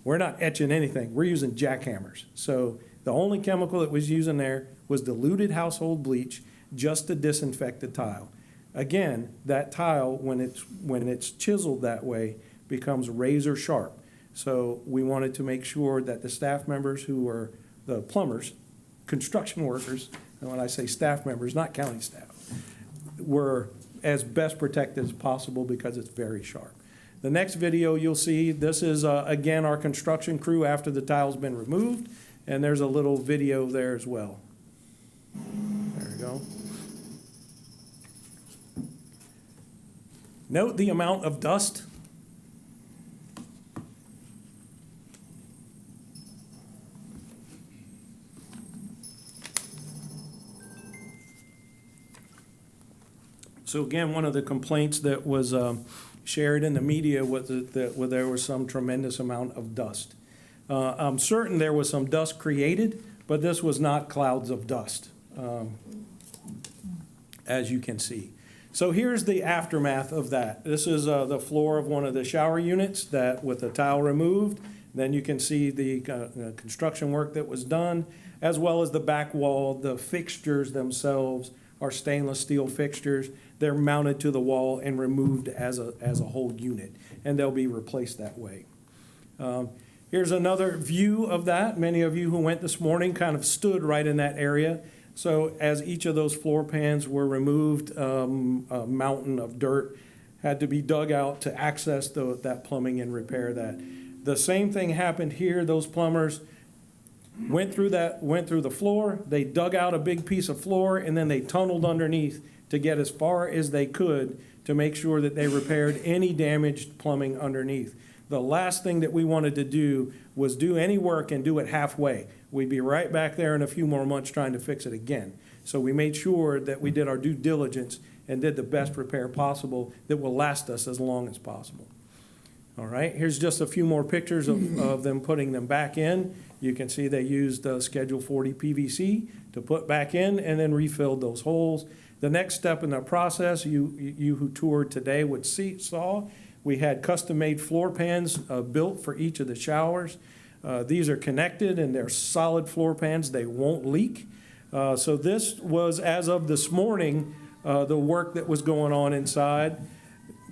S11: We're not etching anything. We're using jackhammers. So the only chemical that was used in there was diluted household bleach just to disinfect the tile. Again, that tile, when it's chiseled that way, becomes razor sharp. So we wanted to make sure that the staff members who were the plumbers, construction workers, and when I say staff members, not county staff, were as best protected as possible because it's very sharp. The next video you'll see, this is, again, our construction crew after the tile's been removed, and there's a little video there as well. There we go. Note the amount of dust. So again, one of the complaints that was shared in the media was that there was some tremendous amount of dust. I'm certain there was some dust created, but this was not clouds of dust, as you can see. So here's the aftermath of that. This is the floor of one of the shower units that with the tile removed. Then you can see the construction work that was done, as well as the back wall. The fixtures themselves are stainless steel fixtures. They're mounted to the wall and removed as a whole unit, and they'll be replaced that way. Here's another view of that. Many of you who went this morning kind of stood right in that area. So as each of those floor pans were removed, a mountain of dirt had to be dug out to access that plumbing and repair that. The same thing happened here. Those plumbers went through the floor, they dug out a big piece of floor, and then they tunneled underneath to get as far as they could to make sure that they repaired any damaged plumbing underneath. The last thing that we wanted to do was do any work and do it halfway. We'd be right back there in a few more months trying to fix it again. So we made sure that we did our due diligence and did the best repair possible that will last us as long as possible. All right, here's just a few more pictures of them putting them back in. You can see they used Schedule 40 PVC to put back in and then refilled those holes. The next step in the process, you who toured today saw, we had custom-made floor pans built for each of the showers. These are connected and they're solid floor pans. They won't leak. So this was, as of this morning, the work that was going on inside.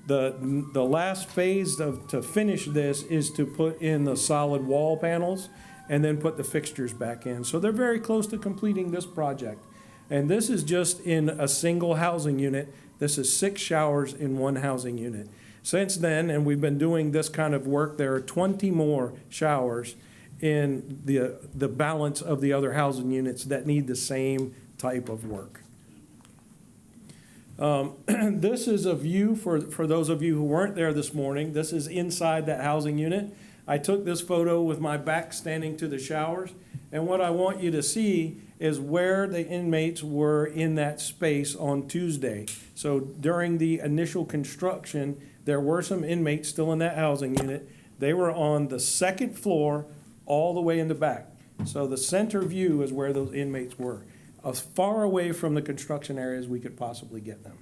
S11: The last phase to finish this is to put in the solid wall panels and then put the fixtures back in. So they're very close to completing this project. And this is just in a single housing unit. This is 6 showers in one housing unit. Since then, and we've been doing this kind of work, there are 20 more showers in the balance of the other housing units that need the same type of work. This is a view for those of you who weren't there this morning. This is inside that housing unit. I took this photo with my back standing to the showers, and what I want you to see is where the inmates were in that space on Tuesday. So during the initial construction, there were some inmates still in that housing unit. They were on the second floor all the way in the back. So the center view is where those inmates were, as far away from the construction area as we could possibly get them.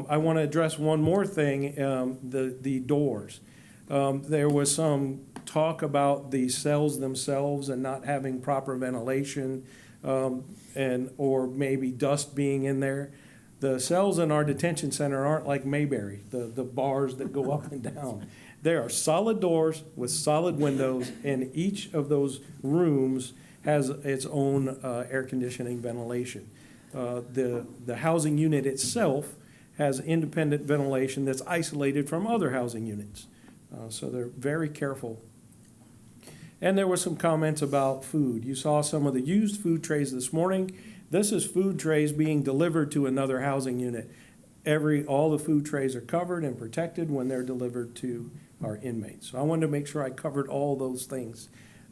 S11: I want to address one more thing, the doors. There was some talk about the cells themselves and not having proper ventilation or maybe dust being in there. The cells in our detention center aren't like Mayberry, the bars that go up and down. They are solid doors with solid windows, and each of those rooms has its own air conditioning ventilation. The housing unit itself has independent ventilation that's isolated from other housing units. So they're very careful. And there were some comments about food. You saw some of the used food trays this morning. This is food trays being delivered to another housing unit. All the food trays are covered and protected when they're delivered to our inmates. So I wanted to make sure I covered all those things.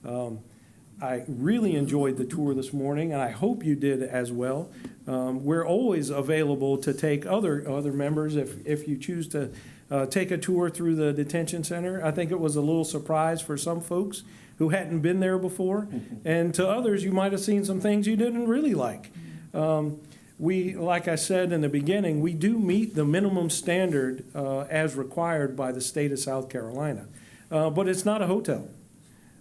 S11: I really enjoyed the tour this morning, and I hope you did as well. We're always available to take other members if you choose to take a tour through the detention center. I think it was a little surprise for some folks who hadn't been there before, and to others, you might have seen some things you didn't really like. Like I said in the beginning, we do meet the minimum standard as required by the state of South Carolina, but it's not a hotel.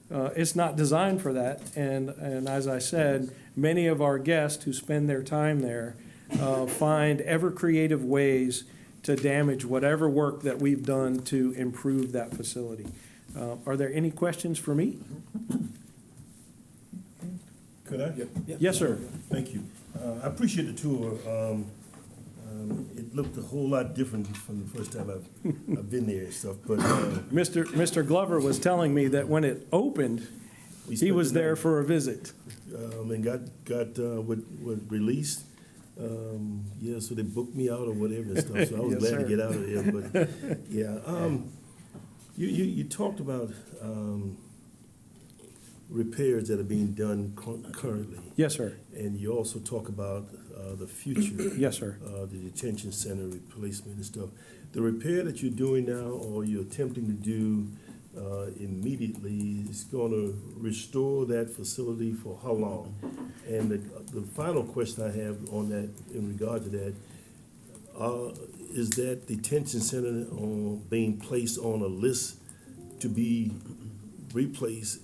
S11: It's not designed for that, and as I said, many of our guests who spend their time there find ever creative ways to damage whatever work that we've done to improve that facility. Are there any questions for me?
S13: Could I?
S11: Yes, sir.
S13: Thank you. I appreciate the tour. It looked a whole lot different from the first time I've been there and stuff, but.
S11: Mr. Glover was telling me that when it opened, he was there for a visit.
S13: And got what released. Yeah, so they booked me out or whatever and stuff, so I was
S11: Yes,
S13: glad
S11: sir.
S13: to get out of there, but, yeah. You talked about, repairs that are being done currently.
S11: Yes, sir.
S13: And you also talk about, the future.
S11: Yes, sir.
S13: The detention center replacement and stuff. The repair that you're doing now, or you're attempting to do, immediately, is gonna restore that facility for how long? And the final question I have on that, in regard to that, is that detention center being placed on a list to be replaced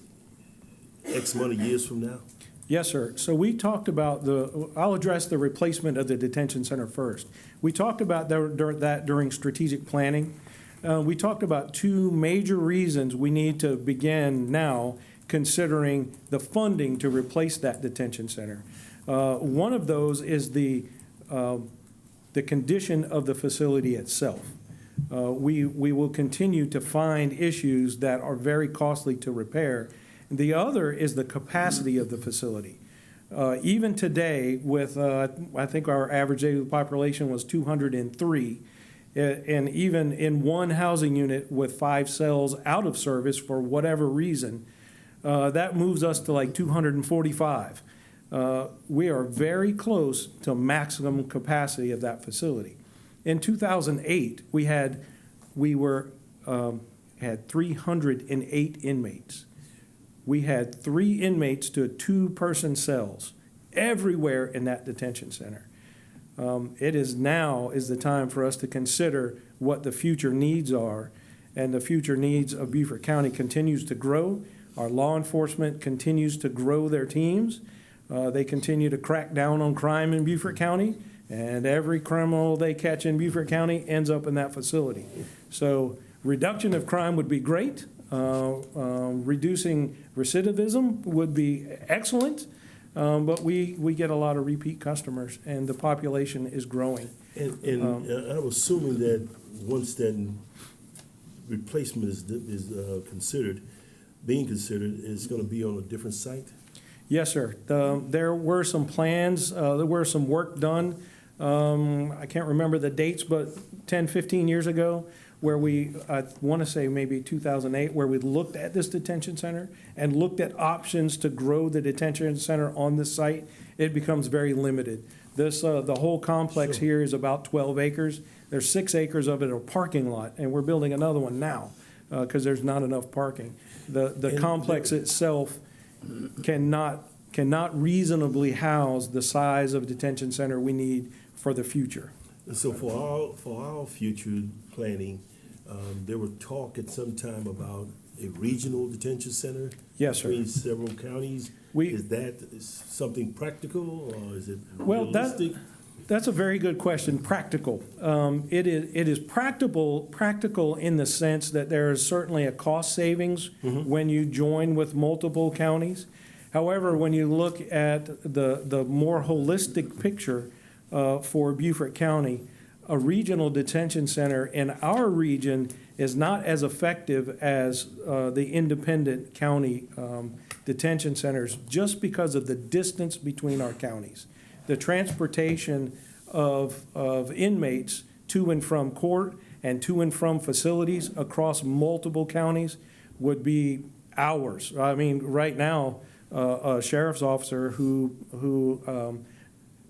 S13: X amount of years from now?
S11: Yes, sir. So we talked about I'll address the replacement of the detention center first. We talked about that during strategic planning. We talked about two major reasons we need to begin now considering the funding to replace that detention center. One of those is the condition of the facility itself. We will continue to find issues that are very costly to repair. The other is the capacity of the facility. Even today, with I think our average daily population was 203, and even in one housing unit with 5 cells out of service for whatever reason, that moves us to like 245. We are very close to maximum capacity of that facility. In 2008, we had 308 inmates. We had 3 inmates to 2-person cells everywhere in that detention center. It is the time for us to consider what the future needs are, and the future needs of Beaufort County continues to grow. Our law enforcement continues to grow their teams. They continue to crack down on crime in Beaufort County, and every criminal they catch in Beaufort County ends up in that facility. So reduction of crime would be great. Reducing recidivism would be excellent, but we get a lot of repeat customers, and the population is growing.
S13: And I'm assuming that once that replacement is being considered, it's gonna be on a different site?
S11: Yes, sir. There were some plans, there were some work done. I can't remember the dates, but 10, 15 years ago, where I want to say maybe 2008, where we looked at this detention center and looked at options to grow the detention center on this site. It becomes very limited. The whole complex here is about 12 acres. There's 6 acres of it a parking lot, and we're building another one now because there's not enough parking. The complex itself cannot reasonably house the size of detention center we need for the future.
S13: So for our future planning, there were talk at some time about a regional detention center.
S11: Yes, sir.
S13: Between several counties. Is that something practical, or is it
S11: Well,
S13: realistic?
S11: That's a very good question. Practical. It is practical in the sense that there is certainly a cost savings when you join with multiple counties. However, when you look at the more holistic picture for Beaufort County, a regional detention center in our region is not as effective as the independent county detention centers just because of the distance between our counties. The transportation of inmates to and from court and to and from facilities across multiple counties would be hours. I mean, right now, a sheriff's officer who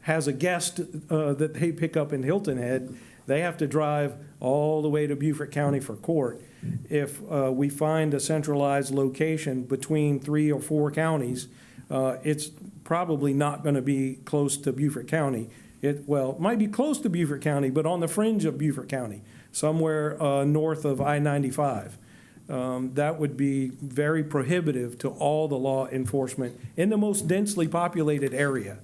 S11: has a guest that they pick up in Hilton Head, they have to drive all the way to Beaufort County for court. If we find a centralized location between 3 or 4 counties, it's probably not going to be close to Beaufort County. It might be close to Beaufort County, but on the fringe of Beaufort County, somewhere north of I-95. That would be very prohibitive to all the law enforcement in the most densely populated area.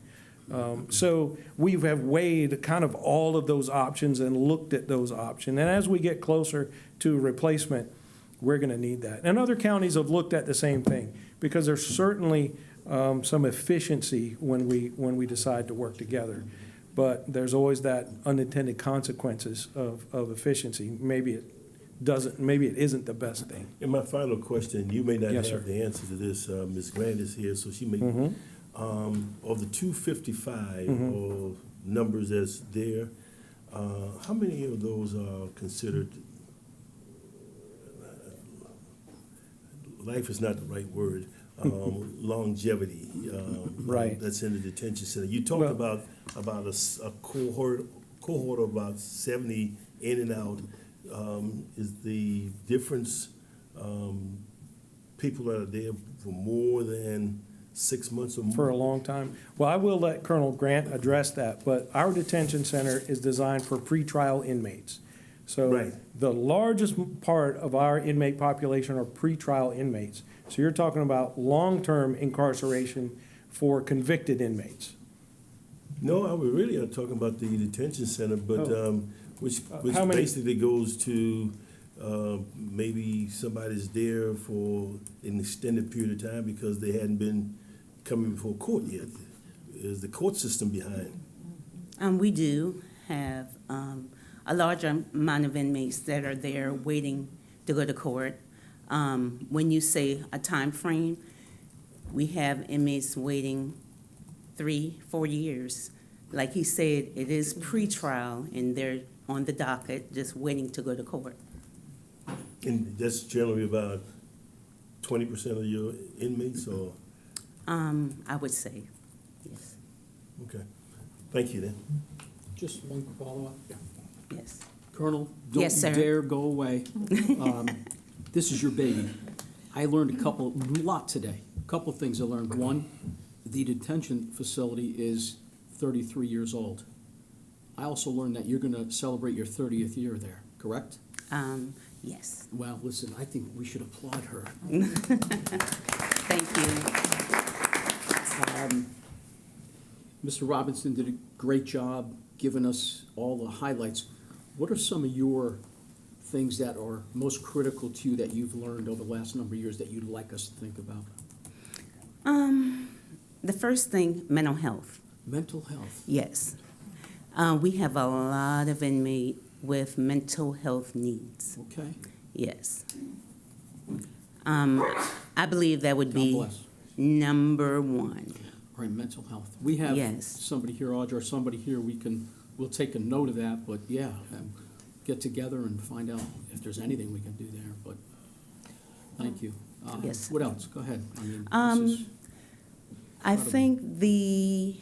S11: So we have weighed kind of all of those options and looked at those options. And as we get closer to replacement, we're going to need that. And other counties have looked at the same thing because there's certainly some efficiency when we decide to work together. But there's always that unintended consequences of efficiency. Maybe it isn't the best thing.
S13: And my final question, you may not
S11: Yes,
S13: have
S11: sir.
S13: the answer to this. Ms. Grant is here, so she may. Of the 255 or numbers that's there, how many of those are considered? Life is not the right word. Longevity.
S11: Right.
S13: That's in the detention center. You talked about a cohort of about 70 in and out. Is the difference people that are there for more than 6 months or more?
S11: For a long time. Well, I will let Colonel Grant address that, but our detention center is designed for pretrial inmates. So
S13: Right.
S11: the largest part of our inmate population are pretrial inmates. So you're talking about long-term incarceration for convicted inmates.
S13: No, I was really talking about the detention center, but which
S11: how many-
S13: basically goes to maybe somebody's there for an extended period of time because they hadn't been coming before court yet. Is the court system behind?
S14: We do have a large amount of inmates that are there waiting to go to court. When you say a time frame, we have inmates waiting 3-4 years. Like he said, it is pretrial and they're on the docket just waiting to go to court.
S13: And that's generally about 20% of your inmates, or?
S14: I would say, yes,
S13: Okay. Thank you then.
S8: Just one follow-up.
S14: yes.
S8: Colonel,
S14: Yes,
S8: don't
S14: sir.
S8: you dare go away. This is your baby. I learned a lot today. A couple of things I learned. One, the detention facility is 33 years old. I also learned that you're going to celebrate your 30th year there, correct?
S14: Yes.
S8: Well, listen, I think we should applaud her.
S14: Thank you.
S8: Mr. Robinson did a great job giving us all the highlights. What are some of your things that are most critical to you that you've learned over the last number of years that you'd like us to think about?
S14: The first thing, mental health.
S8: Mental health.
S14: Yes. We have a lot of inmates with mental health needs.
S8: Okay.
S14: Yes. I believe that would
S8: God
S14: be
S8: bless.
S14: number one.
S8: All right, mental health. We have
S14: Yes.
S8: somebody here, Audra, or somebody here, we'll take a note of that, but yeah, get together and find out if there's anything we can do there, but thank you.
S14: Yes.
S8: What else? Go ahead. I mean, this is
S14: I
S8: incredible.
S14: think the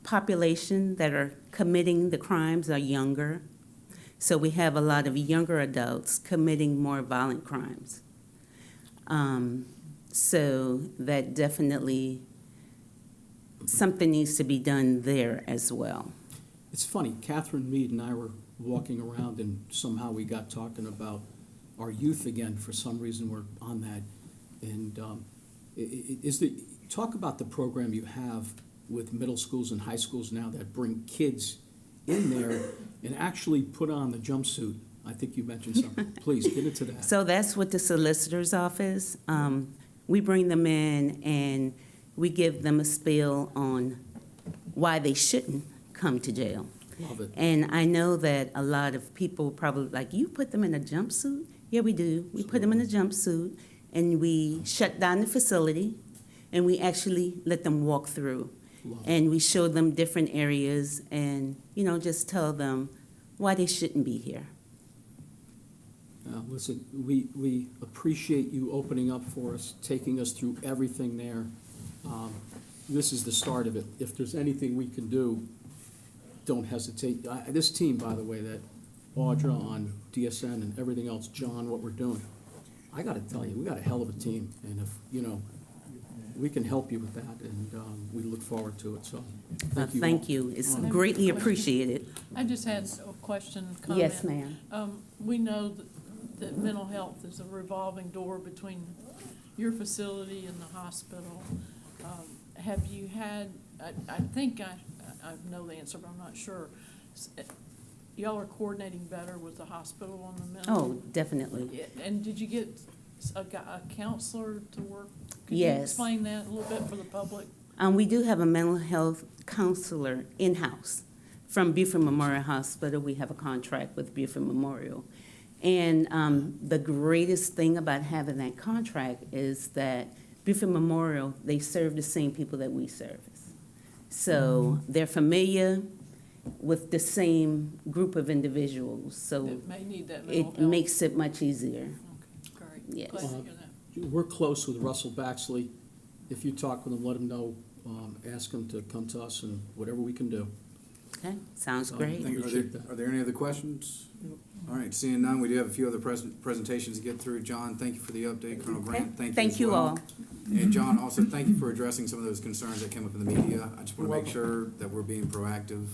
S14: population that are committing the crimes are younger. So we have a lot of younger adults committing more violent crimes. So that definitely, something needs to be done there as well.
S8: It's funny, Catherine Mead and I were walking around and somehow we got talking about our youth again. For some reason, we're on that. And talk about the program you have with middle schools and high schools now that bring kids in there and actually put on the jumpsuit. I think you mentioned something. Please, get into that.
S14: So that's what the solicitor's office, we bring them in and we give them a spiel on why they shouldn't come to jail.
S8: Love it.
S14: And I know that a lot of people probably like, you put them in a jumpsuit? Yeah, we do. We put them in a jumpsuit and we shut down the facility and we actually let them walk through.
S8: Love it.
S14: And we show them different areas and, just tell them why they shouldn't be here.
S8: Listen, we appreciate you opening up for us, taking us through everything there. This is the start of it. If there's anything we can do, don't hesitate. This team, by the way, that Audra on DSN and everything else, John, what we're doing, I gotta tell you, we got a hell of a team. And if, we can help you with that, and we look forward to it, so thank you all.
S14: Thank you. It's greatly appreciated.
S10: I just had a question, comment.
S14: Yes, ma'am.
S10: We know that mental health is a revolving door between your facility and the hospital. Have you had, I think I know the answer, but I'm not sure. Y'all are coordinating better with the hospital on the mental?
S14: Oh, definitely.
S10: And did you get a counselor to work? Could
S14: Yes.
S10: you explain that a little bit for the public?
S14: We do have a mental health counselor in-house. From Beaufort Memorial Hospital, we have a contract with Beaufort Memorial. And the greatest thing about having that contract is that Beaufort Memorial, they serve the same people that we service. So they're familiar with the same group of individuals, so
S10: That may need that mental
S14: it
S10: health?
S14: makes it much easier.
S10: Okay, great.
S14: Yes.
S10: Glad to hear that.
S8: We're close with Russell Baxley. If you talk with him, let him know, ask him to come to us and whatever we can do.
S14: Okay, sounds
S8: So,
S14: great.
S8: thank you. Appreciate that.
S1: Are there any other questions? All right, seeing none, we do have a few other presentations to get through. John, thank you for the update. Colonel Grant, thank you
S14: Thank
S1: as
S14: you
S1: well.
S14: all.
S1: And John, also, thank you for addressing some of those concerns that came up in the media. I just want to make sure that we're being proactive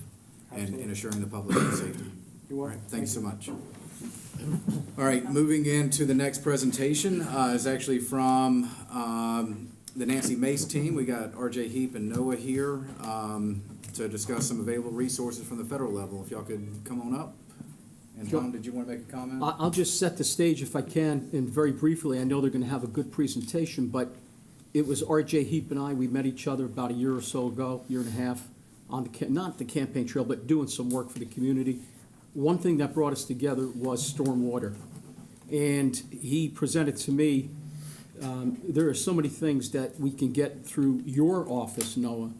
S1: and assuring the public of safety. All right, thanks so much. All right, moving into the next presentation is actually from the Nancy Mace team. We got RJ Heap and Noah here to discuss some available resources from the federal level. If y'all could come on up. And Tom, did you want to make a comment?
S8: I'll just set the stage if I can, and very briefly, I know they're gonna have a good presentation, but it was RJ Heap and I, we met each other about a year or so ago, year and a half, on not the campaign trail, but doing some work for the community. One thing that brought us together was stormwater. And he presented to me, there are so many things that we can get through your office, Noah,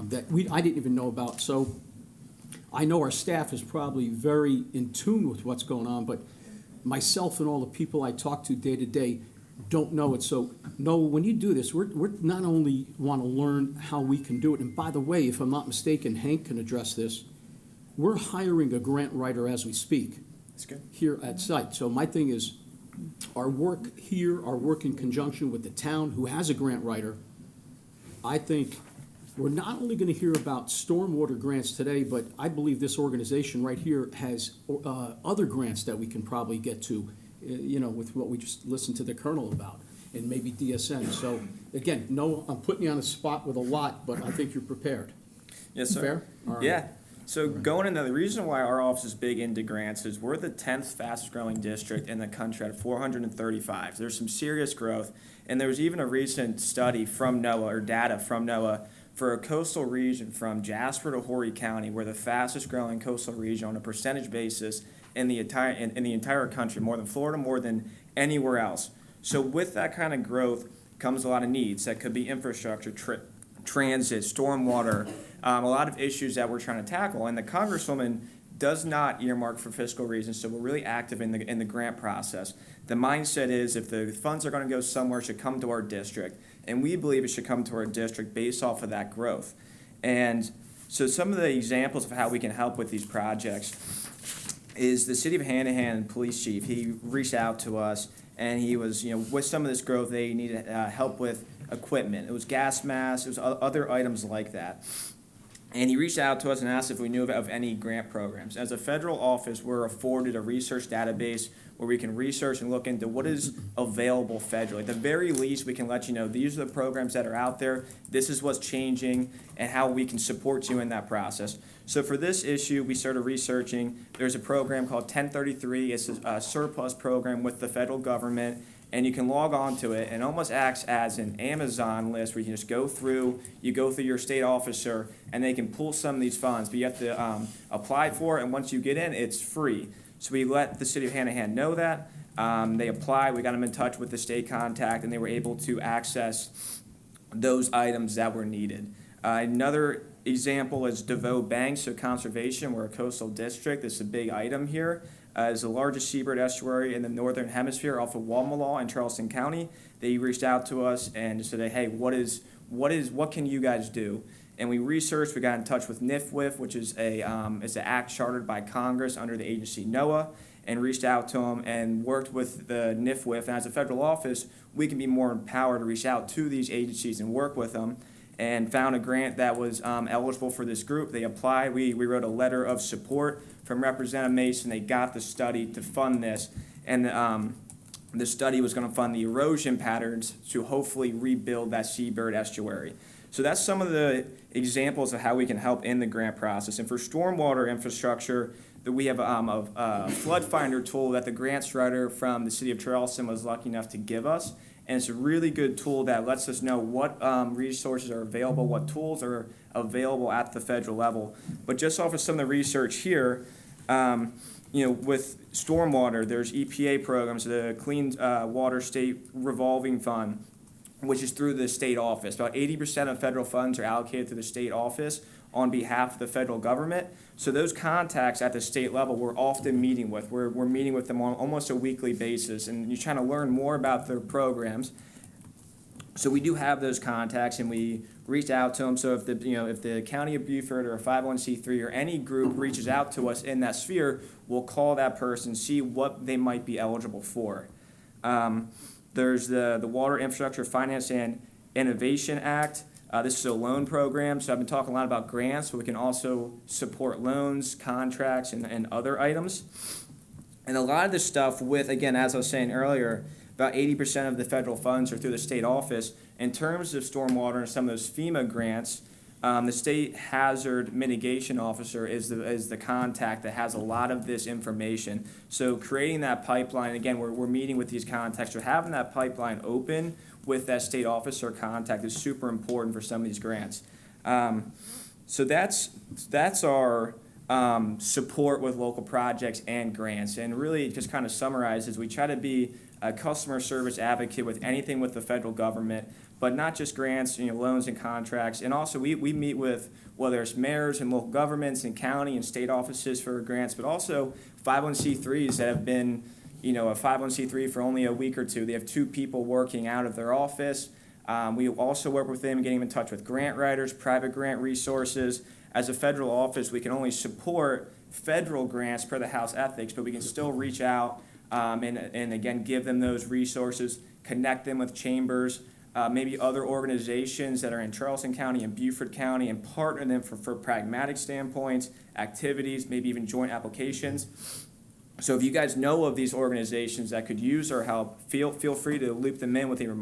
S8: that I didn't even know about. So I know our staff is probably very in tune with what's going on, but myself and all the people I talk to day to day don't know it. So, Noah, when you do this, we're not only want to learn how we can do it, and by the way, if I'm not mistaken, Hank can address this, we're hiring a grant writer as we speak.
S15: That's good.
S8: Here at site. So my thing is, our work here, our work in conjunction with the town who has a grant writer, I think we're not only going to hear about stormwater grants today, but I believe this organization right here has other grants that we can probably get to, with what we just listened to the colonel about, and maybe DSN. So again, no, I'm putting you on the spot with a lot, but I think you're prepared.
S15: Yes, sir.
S8: Fair? All right.
S15: Yeah. So going into the reason why our office is big into grants is we're the 10th fastest growing district in the country at 435. There's some serious growth. And there was even a recent study from NOAA, or data from NOAA, for a coastal region from Jasper to Horry County. We're the fastest growing coastal region on a percentage basis in the entire country, more than Florida, more than anywhere else. So with that kind of growth comes a lot of needs. That could be infrastructure, transit, stormwater, a lot of issues that we're trying to tackle. And the Congresswoman does not earmark for fiscal reasons, so we're really active in the grant process. The mindset is if the funds are going to go somewhere, it should come to our district. And we believe it should come to our district based off of that growth. And so some of the examples of how we can help with these projects is the City of Hanahan Police Chief. He reached out to us, and he was, with some of this growth, they needed help with equipment. It was gas masks, it was other items like that. And he reached out to us and asked if we knew of any grant programs. As a federal office, we're afforded a research database where we can research and look into what is available federally. At the very least, we can let you know these are the programs that are out there, this is what's changing, and how we can support you in that process. So for this issue, we started researching. There's a program called 1033. It's a surplus program with the federal government, and you can log on to it, and it almost acts as an Amazon list where you can just go through your state officer, and they can pull some of these funds, but you have to apply for it, and once you get in, it's free. So we let the city of Hanahan know that. They applied, we got them in touch with the state contact, and they were able to access those items that were needed. Another example is DeVoe Bank, so conservation, we're a coastal district. This is a big item here. Is the largest seabird estuary in the northern hemisphere off of Walmalaw in Charleston County. They reached out to us and said, hey, what can you guys do? And we researched, we got in touch with NIFWIF, which is an act chartered by Congress under the agency NOAA, and reached out to them and worked with the NIFWIF. And as a federal office, we can be more empowered to reach out to these agencies and work with them, and found a grant that was eligible for this group. They applied. We wrote a letter of support from Representative Mason. They got the study to fund this, and the study was going to fund the erosion patterns to hopefully rebuild that seabird estuary. So that's some of the examples of how we can help in the grant process. And for stormwater infrastructure, that we have a flood finder tool that the grants writer from the city of Charleston was lucky enough to give us. And it's a really good tool that lets us know what resources are available, what tools are available at the federal level. But just off of some of the research here, with stormwater, there's EPA programs, the Clean Water State Revolving Fund, which is through the state office. About 80% of federal funds are allocated to the state office on behalf of the federal government. So those contacts at the state level we're often meeting with. We're meeting with them on almost a weekly basis, and you're trying to learn more about their programs. So we do have those contacts, and we reach out to them. So if the county of Beaufort or a 501c3 or any group reaches out to us in that sphere, we'll call that person, see what they might be eligible for. There's the Water Infrastructure Finance and Innovation Act. This is a loan program, so I've been talking a lot about grants, but we can also support loans, contracts, and other items. And a lot of this stuff with, again, as I was saying earlier, about 80% of the federal funds are through the state office. In terms of stormwater and some of those FEMA grants, the state hazard mitigation officer is the contact that has a lot of this information. So creating that pipeline, again, we're meeting with these contacts, so having that pipeline open with that state officer contact is super important for some of these grants. So that's our support with local projects and grants. And really it just kind of summarizes, we try to be a customer service advocate with anything with the federal government, but not just grants, loans and contracts. And also we meet with, whether it's mayors and local governments and county and state offices for grants, but also 501c3s that have been, a 501c3 for only a week or two. They have 2 people working out of their office. We also work with them, getting them in touch with grant writers, private grant resources. As a federal office, we can only support federal grants per the House ethics, but we can still reach out and again, give them those resources, connect them with chambers, maybe other organizations that are in Charleston County and Beaufort County, and partner them for pragmatic standpoints, activities, maybe even joint applications. So if you guys know of these organizations that could use our help, feel free to loop them in with either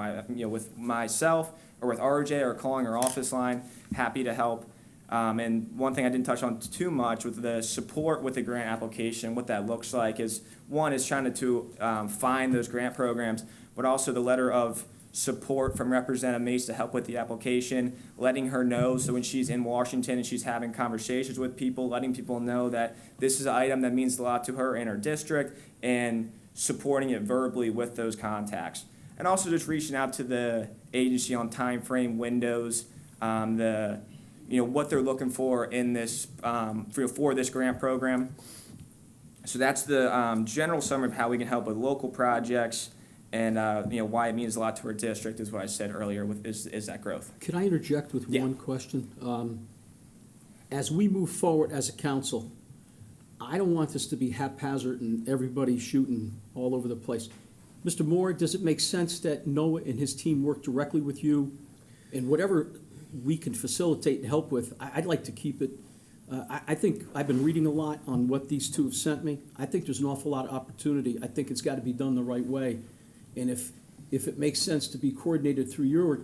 S15: with myself or with RJ, or calling our office line. Happy to help. And one thing I didn't touch on too much with the support with the grant application, what that looks like is, one is trying to find those grant programs, but also the letter of support from Representative Mace to help with the application, letting her know, so when she's in Washington and she's having conversations with people, letting people know that this is an item that means a lot to her in her district, and supporting it verbally with those contacts. And also just reaching out to the agency on time frame windows, what they're looking for in this for this grant program. So that's the general summary of how we can help with local projects, and why it means a lot to our district is what I said earlier is that growth.
S8: Can I interject with one question? As we move forward as a council, I don't want this to be haphazard and everybody shooting all over the place. Mr. Moore, does it make sense that Noah and his team work directly with you, and whatever we can facilitate and help with, I'd like to keep it I think I've been reading a lot on what these two have sent me. I think there's an awful lot of opportunity. I think it's got to be done the right way. And if it makes sense to be coordinated through your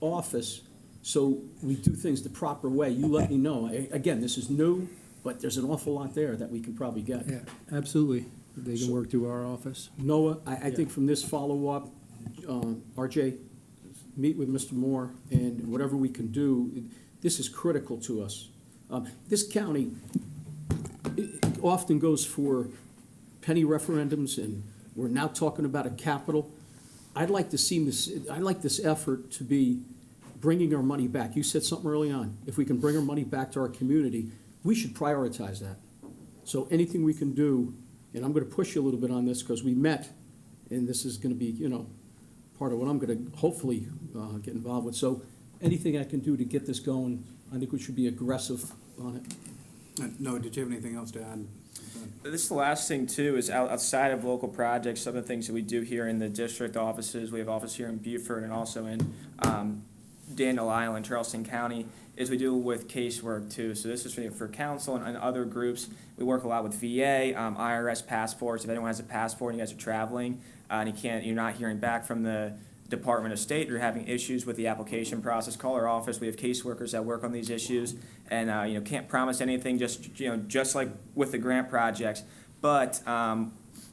S8: office, so we do things the proper way, you let me know. Again, this is new, but there's an awful lot there that we can probably get.
S16: Yeah, absolutely. They can work through our office.
S8: Noah, I think from this follow-up, RJ, meet with Mr. Moore, and whatever we can do, this is critical to us. This county it often goes for penny referendums, and we're now talking about a capital. I'd like this effort to be bringing our money back. You said something early on. If we can bring our money back to our community, we should prioritize that. So anything we can do, and I'm going to push you a little bit on this because we met, and this is going to be, part of what I'm going to hopefully get involved with. So anything I can do to get this going, I think we should be aggressive on it.
S1: Noah, did you have anything else to add?
S15: This is the last thing too, is outside of local projects, some of the things that we do here in the district offices, we have office here in Beaufort and also in Daniel Island, Charleston County, is we do with casework too. So this is for council and other groups. We work a lot with VA, IRS passports. If anyone has a passport and you guys are traveling and you're not hearing back from the Department of State, you're having issues with the application process, call our office. We have caseworkers that work on these issues, and can't promise anything. Just like with the grant projects, but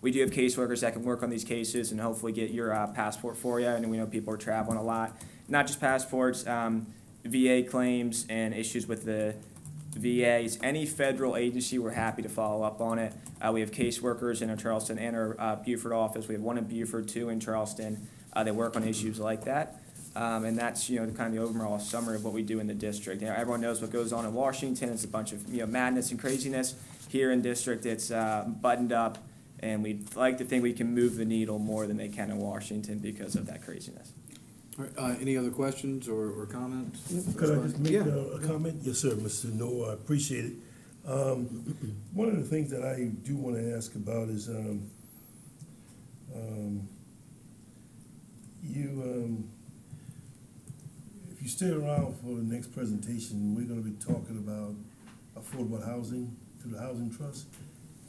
S15: we do have caseworkers that can work on these cases and hopefully get your passport for you. And we know people are traveling a lot, not just passports, VA claims and issues with the VAs. Any federal agency, we're happy to follow up on it. We have caseworkers in our Charleston and our Beaufort office. We have one in Beaufort, two in Charleston. They work on issues like that. And that's, kind of the overall summary of what we do in the district. Everyone knows what goes on in Washington. It's a bunch of, madness and craziness. Here in district, it's buttoned up, and we'd like to think we can move the needle more than they can in Washington because of that craziness.
S1: All right, any other questions or comments?
S13: Could I just make
S1: Yeah.
S13: a comment? Yes, sir, Mr. Noah, I appreciate it. One of the things that I do want to ask about is, if you stay around for the next presentation, we're going to be talking about affordable housing through the Housing Trust.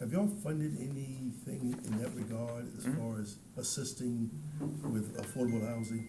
S13: Have y'all funded anything in that regard as far as assisting with affordable housing?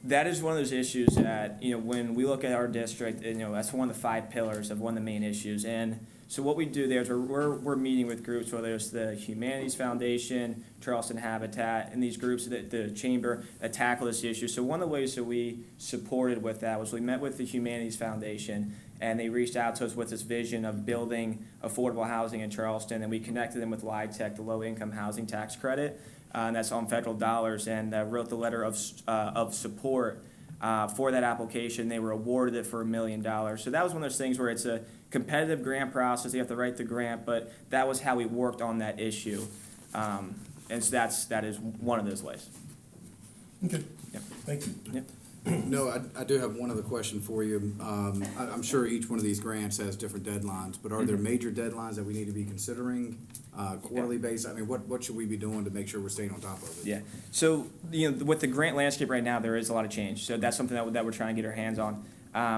S15: That is one of those issues that, when we look at our district, that's one of the 5 pillars of one of the main issues. And so what we do there is we're meeting with groups, whether it's the Humanities Foundation, Charleston Habitat, and these groups that the chamber that tackle this issue. So one of the ways that we supported with that was we met with the Humanities Foundation, and they reached out to us with this vision of building affordable housing in Charleston, and we connected them with LIHTC, the Low-Income Housing Tax Credit, and that's on federal dollars, and wrote the letter of support for that application. They were awarded it for $1 million. So that was one of those things where it's a competitive grant process. You have to write the grant, but that was how we worked on that issue. And so that is one of those ways.
S13: Okay,
S15: Yep.
S13: thank you.
S15: Yep.
S1: No, I do have one other question for you. I'm sure each one of these grants has different deadlines, but are there major deadlines that we need to be considering, quarterly basis? I mean, what should we be doing to make sure we're staying on top of it?
S15: Yeah. So, with the grant landscape right now, there is a lot of change. So that's something that we're trying to get our hands on.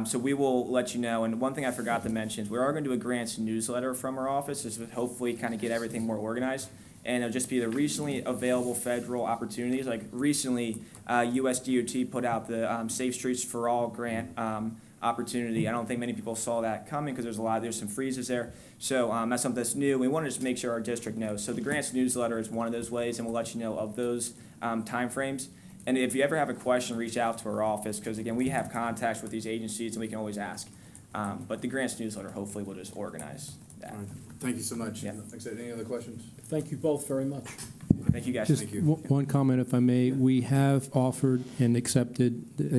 S15: So we will let you know. And one thing I forgot to mention is we are going to do a grants newsletter from our office. This would hopefully kind of get everything more organized. And it'll just be the recently available federal opportunities. Like recently, US DOT put out the Safe Streets for All grant opportunity. I don't think many people saw that coming because there's some freezes there. So that's something that's new. We want to just make sure our district knows. So the grants newsletter is one of those ways, and we'll let you know of those timeframes. And if you ever have a question, reach out to our office because, again, we have contacts with these agencies and we can always ask. But the grants newsletter hopefully will just organize that.
S1: All right. Thank you so much.
S15: Yeah.
S1: Like I said, any other questions?
S8: Thank you both very much.
S15: Thank you, guys.
S16: Just
S1: Thank you.
S16: one comment, if I may. We have offered and they've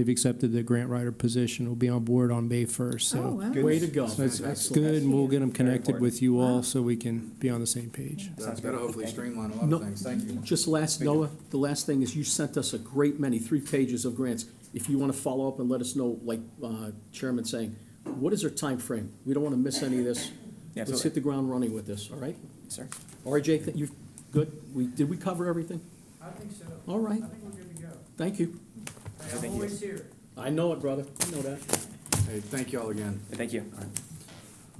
S16: accepted the grant writer position. Will be on board on May 1st. So
S3: Oh, wow.
S8: Way to go.
S16: so it's
S8: Excellent.
S16: good, and we'll get them connected
S15: important.
S16: with you all
S3: Wow.
S16: so we can be on the same page.
S1: That'll hopefully streamline a lot
S8: No.
S1: of things. Thank you.
S8: Just Noah, the last thing is you sent us a great many, 3 pages of grants. If you want to follow up and let us know, like Chairman saying, what is our time frame? We don't want to miss any of this.
S15: Yeah,
S8: Let's
S15: absolutely.
S8: hit the ground running with this, all right?
S15: Yes, sir.
S8: RJ, you good? Did we cover everything?
S2: I think so.
S8: All right.
S2: I think we're good to go.
S8: Thanh you.
S15: Thank
S2: I'm
S15: you.
S2: always here.
S8: I know it, brother. I know that.
S1: Hey, thank you all again.
S15: Thank you.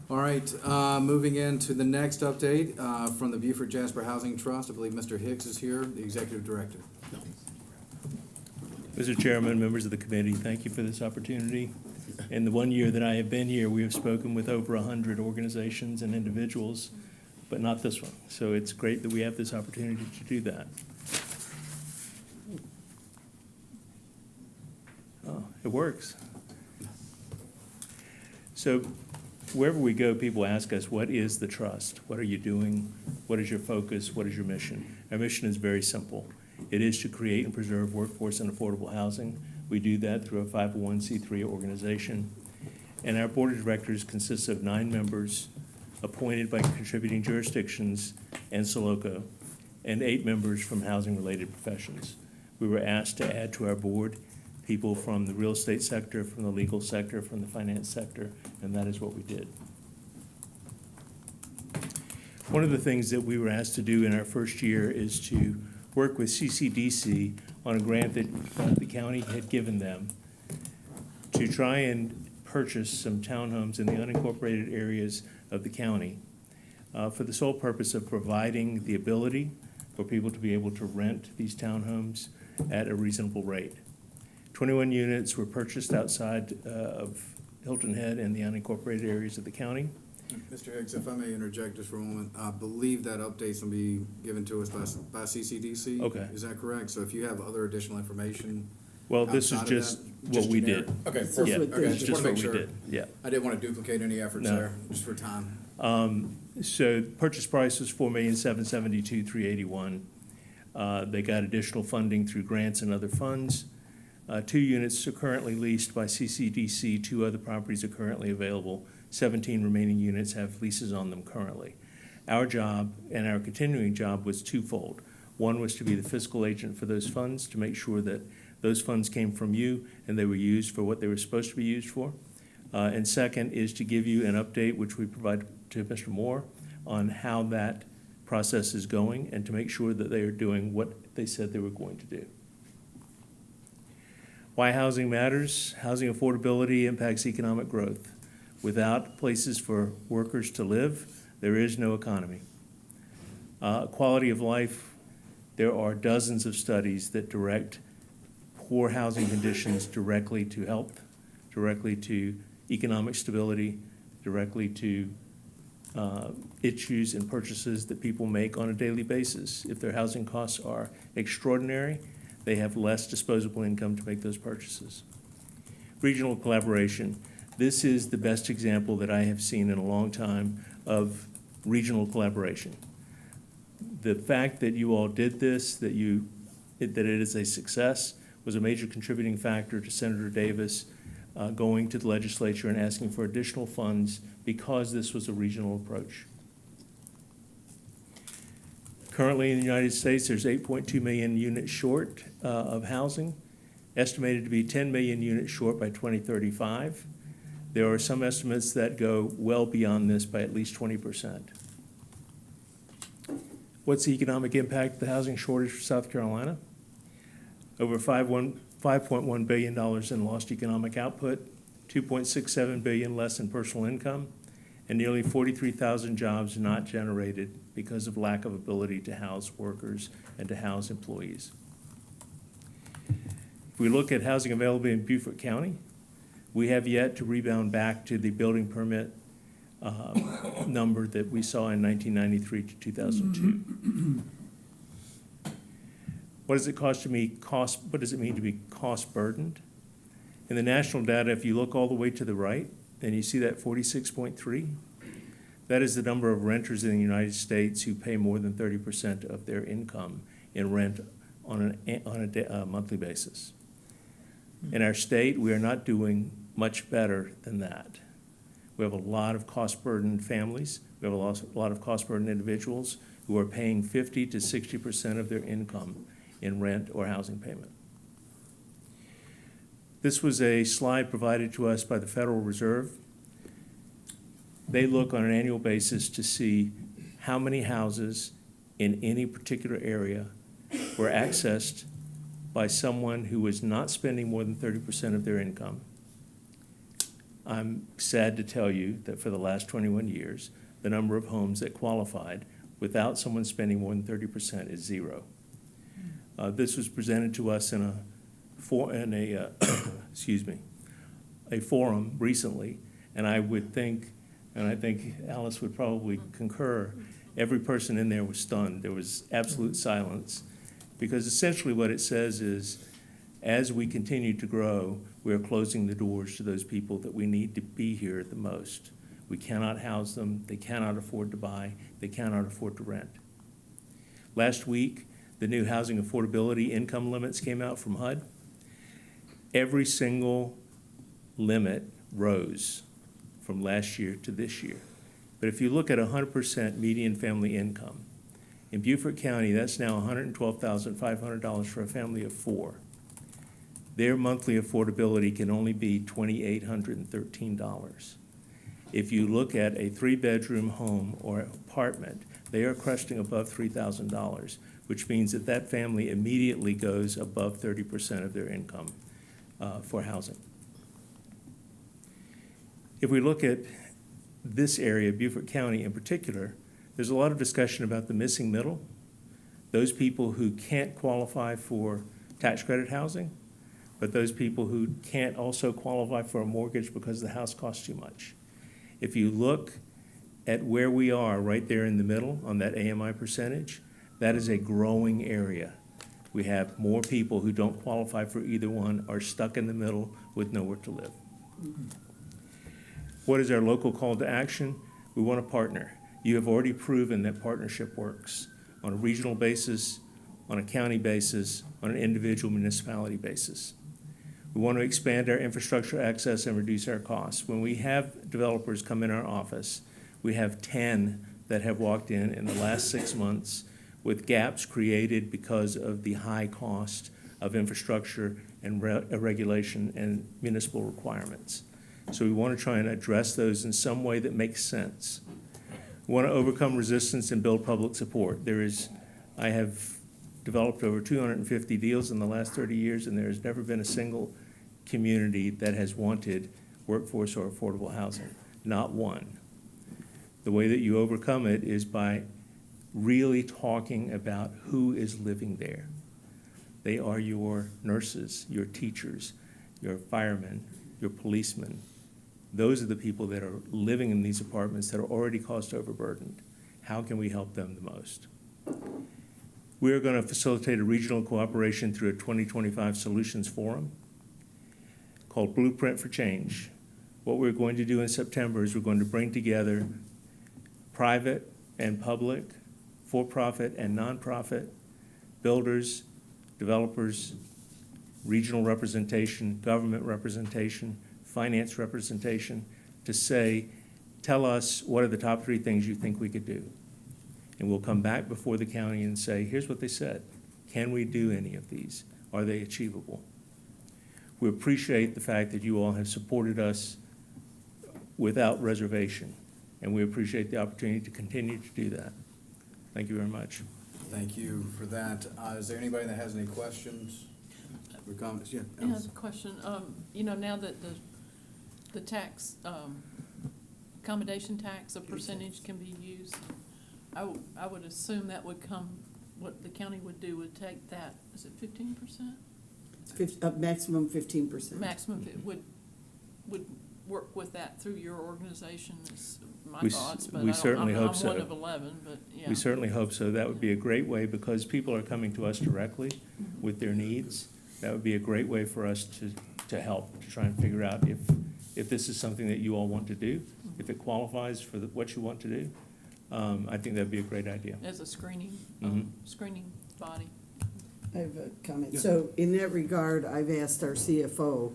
S1: All right, moving into the next update from the Beaufort Jasper Housing Trust. I believe Mr. Hicks is here, the Executive Director.
S17: Mr. Chairman, members of the committee, thank you for this opportunity. In the 1 year that I have been here, we have spoken with over 100 organizations and individuals, but not this one. So it's great that we have this opportunity to do that. Oh, it works. So wherever we go, people ask us, what is the trust? What are you doing? What is your focus? What is your mission? Our mission is very simple. It is to create and preserve workforce and affordable housing. We do that through a 501c3 organization. And our board of directors consists of 9 members appointed by contributing jurisdictions and Soloco, and 8 members from housing-related professions. We were asked to add to our board people from the real estate sector, from the legal sector, from the finance sector, and that is what we did. One of the things that we were asked to do in our first year is to work with CCDC on a grant that the county had given them to try and purchase some townhomes in the unincorporated areas of the county for the sole purpose of providing the ability for people to be able to rent these townhomes at a reasonable rate. 21 units were purchased outside of Hilton Head and the unincorporated areas of the county.
S1: Mr. Hicks, if I may interject just for a moment, I believe that update's going to be given to us by CCDC.
S17: Okay.
S1: Is that correct? So if you have other additional information.
S17: Well, this is
S1: outside of
S17: just
S1: that,
S17: what we
S1: generic.
S17: did.
S1: Okay,
S4: This is
S1: perfect.
S4: what
S1: Okay,
S4: they
S1: I
S17: It's
S1: just
S17: just
S1: want to
S17: what
S1: make
S17: we
S1: sure.
S17: did, yeah.
S1: I didn't want to duplicate any efforts
S17: No.
S1: there, just for time.
S17: So purchase price was $4,772,381. They got additional funding through grants and other funds. 2 units are currently leased by CCDC. 2 other properties are currently available. 17 remaining units have leases on them currently. Our job and our continuing job was twofold. One was to be the fiscal agent for those funds, to make sure that those funds came from you and they were used for what they were supposed to be used for. And second is to give you an update, which we provide to Mr. Moore, on how that process is going and to make sure that they are doing what they said they were going to do. Why housing matters? Housing affordability impacts economic growth. Without places for workers to live, there is no economy. Quality of life, there are dozens of studies that direct poor housing conditions directly to health, directly to economic stability, directly to issues and purchases that people make on a daily basis. If their housing costs are extraordinary, they have less disposable income to make those purchases. Regional collaboration. This is the best example that I have seen in a long time of regional collaboration. The fact that you all did this, that it is a success, was a major contributing factor to Senator Davis going to the legislature and asking for additional funds because this was a regional approach. Currently in the United States, there's 8.2 million units short of housing, estimated to be 10 million units short by 2035. There are some estimates that go well beyond this by at least 20%. What's the economic impact of the housing shortage for South Carolina? Over $5.1 billion in lost economic output, $2.67 billion less in personal income, and nearly 43,000 jobs not generated because of lack of ability to house workers and to house employees. If we look at housing availability in Beaufort County, we have yet to rebound back to the building permit number that we saw in 1993 to 2002. What does it cost to me? What does it mean to be cost burdened? In the national data, if you look all the way to the right, and you see that 46.3, that is the number of renters in the United States who pay more than 30% of their income in rent on a monthly basis. In our state, we are not doing much better than that. We have a lot of cost-burdened families. We have a lot of cost-burdened individuals who are paying 50 to 60% of their income in rent or housing payment. This was a slide provided to us by the Federal Reserve. They look on an annual basis to see how many houses in any particular area were accessed by someone who was not spending more than 30% of their income I'm sad to tell you that for the last 21 years, the number of homes that qualified without someone spending more than 30% is zero. This was presented to us in a forum recently, and I would think, and I think Alice would probably concur, every person in there was stunned. There was absolute silence, because essentially what it says is, as we continue to grow, we are closing the doors to those people that we need to be here the most. We cannot house them, they cannot afford to buy, they cannot afford to rent. Last week, the new housing affordability income limits came out from HUD. Every single limit rose from last year to this year. But if you look at 100% median family income, in Beaufort County, that's now $112,500 for a family of four. Their monthly affordability can only be $2,813. If you look at a 3-bedroom home or apartment, they are cresting above $3,000, which means that that family immediately goes above 30% of their income for housing. If we look at this area, Beaufort County in particular, there's a lot of discussion about the missing middle, those people who can't qualify for tax credit housing, but those people who can't also qualify for a mortgage because the house costs too much. If you look at where we are right there in the middle on that AMI percentage, that is a growing area. We have more people who don't qualify for either one, are stuck in the middle with nowhere to live. What is our local call to action? We want to partner. You have already proven that partnership works on a regional basis, on a county basis, on an individual municipality basis. We want to expand our infrastructure access and reduce our costs. When we have developers come in our office, we have 10 that have walked in the last 6 months with gaps created because of the high cost of infrastructure and regulation and municipal requirements. So we want to try and address those in some way that makes sense. We want to overcome resistance and build public support. I have developed over 250 deals in the last 30 years, and there has never been a single community that has wanted workforce or affordable housing, not one. The way that you overcome it is by really talking about who is living there. They are your nurses, your teachers, your firemen, your policemen. Those are the people that are living in these apartments that are already cost overburdened. How can we help them the most? We are going to facilitate a regional cooperation through a 2025 Solutions Forum called Blueprint for Change. What we're going to do in September is we're going to bring together private and public, for-profit and nonprofit, builders, developers, regional representation, government representation, finance representation, to say, tell us what are the top 3 things you think we could do. And we'll come back before the county and say, here's what they said. Can we do any of these? Are they achievable? We appreciate the fact that you all have supported us without reservation, and we appreciate the opportunity to continue to do that. Thank you very much.
S1: Thank you for that. Is there anybody that has any questions or comments? Yeah.
S10: I have a question. Now that the tax, accommodation tax, a percentage can be used, I would assume that would come, what the county would do would take that, is it 15%?
S4: Maximum 15%.
S10: Maximum, it would work with that through your organization, is my
S17: We
S10: thoughts, but
S17: we certainly hope so.
S10: I'm one of 11, but yeah.
S17: We certainly hope so. That would be a great way, because people are coming to us directly with their needs. That would be a great way for us to help, to try and figure out if this is something that you all want to do, if it qualifies for what you want to do. I think that'd be a great idea.
S10: As a screening body.
S4: I have a comment. So in that regard, I've asked our CFO,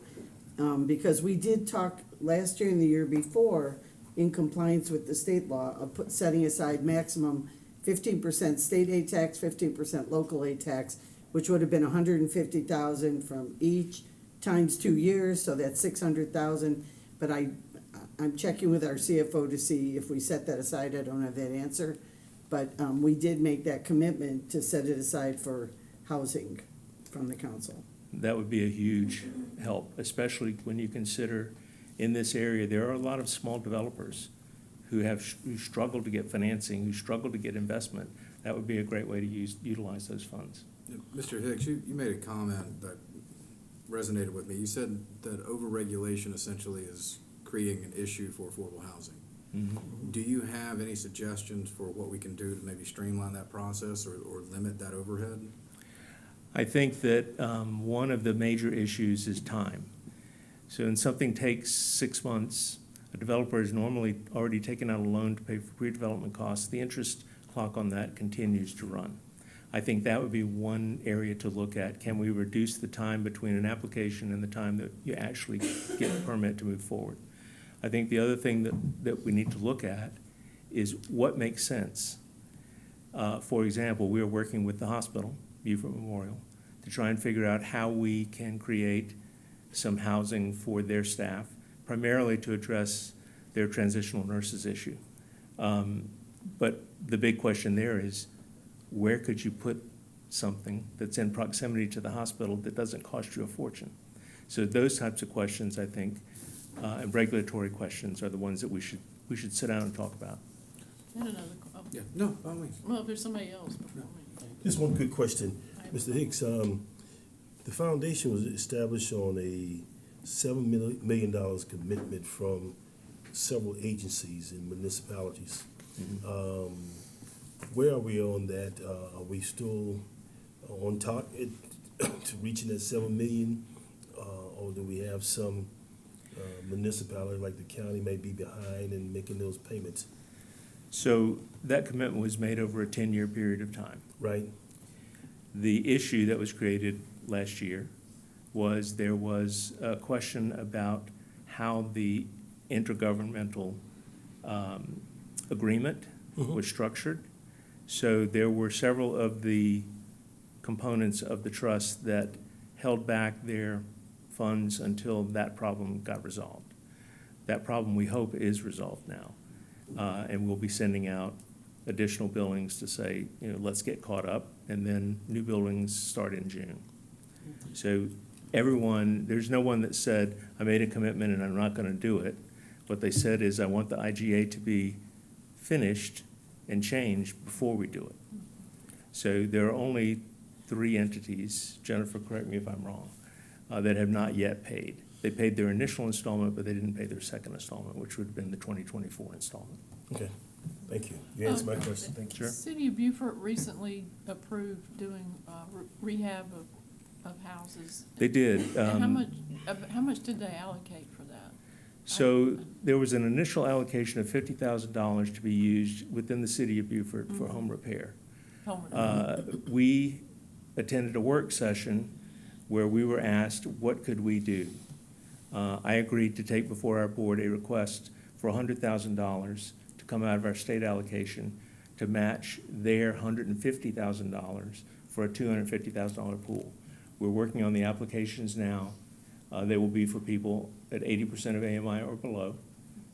S4: because we did talk last year and the year before, in compliance with the state law, of setting aside maximum 15% state aid tax, 15% local aid tax, which would have been $150,000 from each times 2 years, so that's $600,000. But I'm checking with our CFO to see if we set that aside. I don't have that answer, but we did make that commitment to set it aside for housing from the council.
S17: That would be a huge help, especially when you consider in this area, there are a lot of small developers who struggle to get financing, who struggle to get investment. That would be a great way to utilize those funds.
S1: Mr. Hicks, you made a comment that resonated with me. You said that overregulation essentially is creating an issue for affordable housing.
S17: Mhm.
S1: Do you have any suggestions for what we can do to maybe streamline that process or limit that overhead?
S17: I think that one of the major issues is time. So when something takes 6 months, a developer is normally already taken out a loan to pay for pre-development costs. The interest clock on that continues to run. I think that would be one area to look at. Can we reduce the time between an application and the time that you actually get a permit to move forward? I think the other thing that we need to look at is what makes sense. For example, we are working with the hospital, Beaufort Memorial, to try and figure out how we can create some housing for their staff, primarily to address their transitional nurses issue. But the big question there is, where could you put something that's in proximity to the hospital that doesn't cost you a fortune? So those types of questions, I think, and regulatory questions are the ones that we should sit down and talk about.
S10: And another,
S1: Yeah, no, by all means.
S10: well, if there's somebody else before me.
S13: Just one quick question. Mr. Hicks, the foundation was established on a $7 million commitment from several agencies and municipalities. Where are we on that? Are we still on target to reaching that 7 million? Or do we have some municipality like the county may be behind in making those payments?
S17: So that commitment was made over a 10-year period of time.
S13: Right.
S17: The issue that was created last year was there was a question about how the intergovernmental agreement was structured. So there were several of the components of the trust that held back their funds until that problem got resolved. That problem, we hope, is resolved now. And we'll be sending out additional billings to say, let's get caught up, and then new billings start in June. So everyone, there's no one that said, I made a commitment and I'm not going to do it. What they said is, I want the IGA to be finished and changed before we do it. So there are only 3 entities, Jennifer, correct me if I'm wrong, that have not yet paid. They paid their initial installment, but they didn't pay their second installment, which would have been the 2024 installment.
S13: Okay, thank you. You answered my question. Thank you.
S10: The City of Beaufort recently approved doing rehab of houses.
S17: They did.
S10: And how much did they allocate for that?
S17: So there was an initial allocation of $50,000 to be used within the city of Beaufort for home repair. We attended a work session where we were asked, what could we do? I agreed to take before our board a request for $100,000 to come out of our state allocation to match their $150,000 for a $250,000 pool. We're working on the applications now. They will be for people at 80% of AMI or below.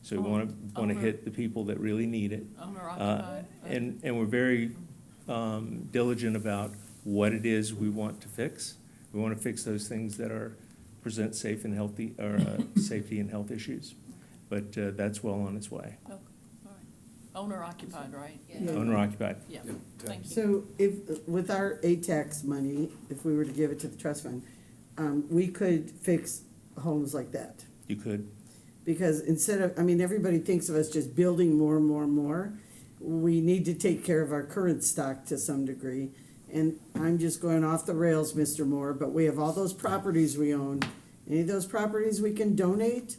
S17: So we want to hit the people that really need it.
S10: Owner-occupied.
S17: And we're very diligent about what it is we want to fix. We want to fix those things that present safe and healthy, or safety and health issues. But that's well on its way.
S10: Okay, all right. Owner-occupied, right?
S4: Yeah.
S17: Owner-occupied.
S10: Yeah, thank you.
S4: So if, with our ATAX money, if we were to give it to the trust fund, we could fix homes like that.
S17: You could.
S4: Because instead of, everybody thinks of us just building more and more and more. We need to take care of our current stock to some degree. And I'm just going off the rails, Mr. Moore, but we have all those properties we own. Any of those properties we can donate?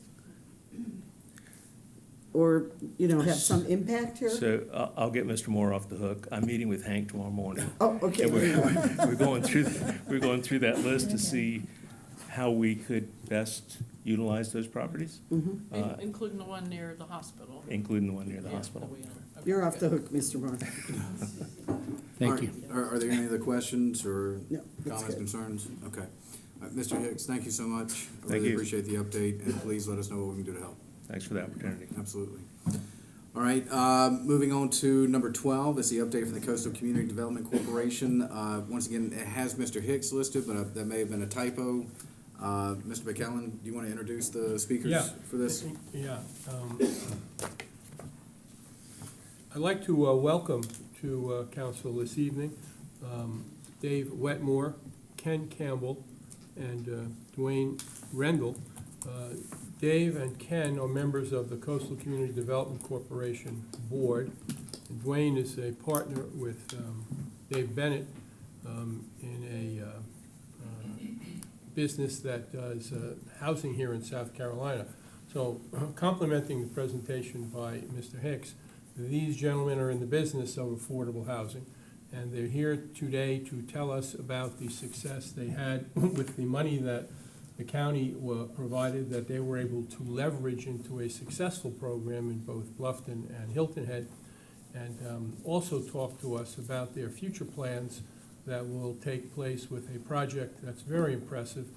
S4: Or, have some impact here?
S17: So I'll get Mr. Moore off the hook. I'm meeting with Hank tomorrow morning.
S4: Oh, okay.
S17: And we're going through that list to see how we could best utilize those properties.
S10: Including the one near the hospital.
S17: Including the one near the
S10: Yeah,
S17: hospital.
S10: that we own. Okay.
S4: You're off the hook, Mr. Moore.
S16: Thank you.
S1: Are there any other questions or
S4: No, that's
S1: comments,
S4: good.
S1: concerns? Okay. Mr. Hicks, thank you so much. I
S17: Thank
S1: really
S17: you.
S1: appreciate the update, and please let us know what we can do to help.
S17: Thanks for the opportunity.
S1: Absolutely. All right, moving on to number 12 is the update from the Coastal Community Development Corporation. Once again, it has Mr. Hicks listed, but that may have been a typo. Mr. McKellen, do you want to introduce the speakers
S9: Yeah. um,
S1: for this?
S9: Yeah. I'd like to welcome to council this evening Dave Wetmore, Ken Campbell, and Dwayne Rendell. Dave and Ken are members of the Coastal Community Development Corporation Board. And Dwayne is a partner with Dave Bennett in a business that does housing here in South Carolina. So complementing the presentation by Mr. Hicks, these gentlemen are in the business of affordable housing, and they're here today to tell us about the success they had with the money that the county provided, that they were able to leverage into a successful program in both Bluffton and Hilton Head, and also talk to us about their future plans that will take place with a project that's very impressive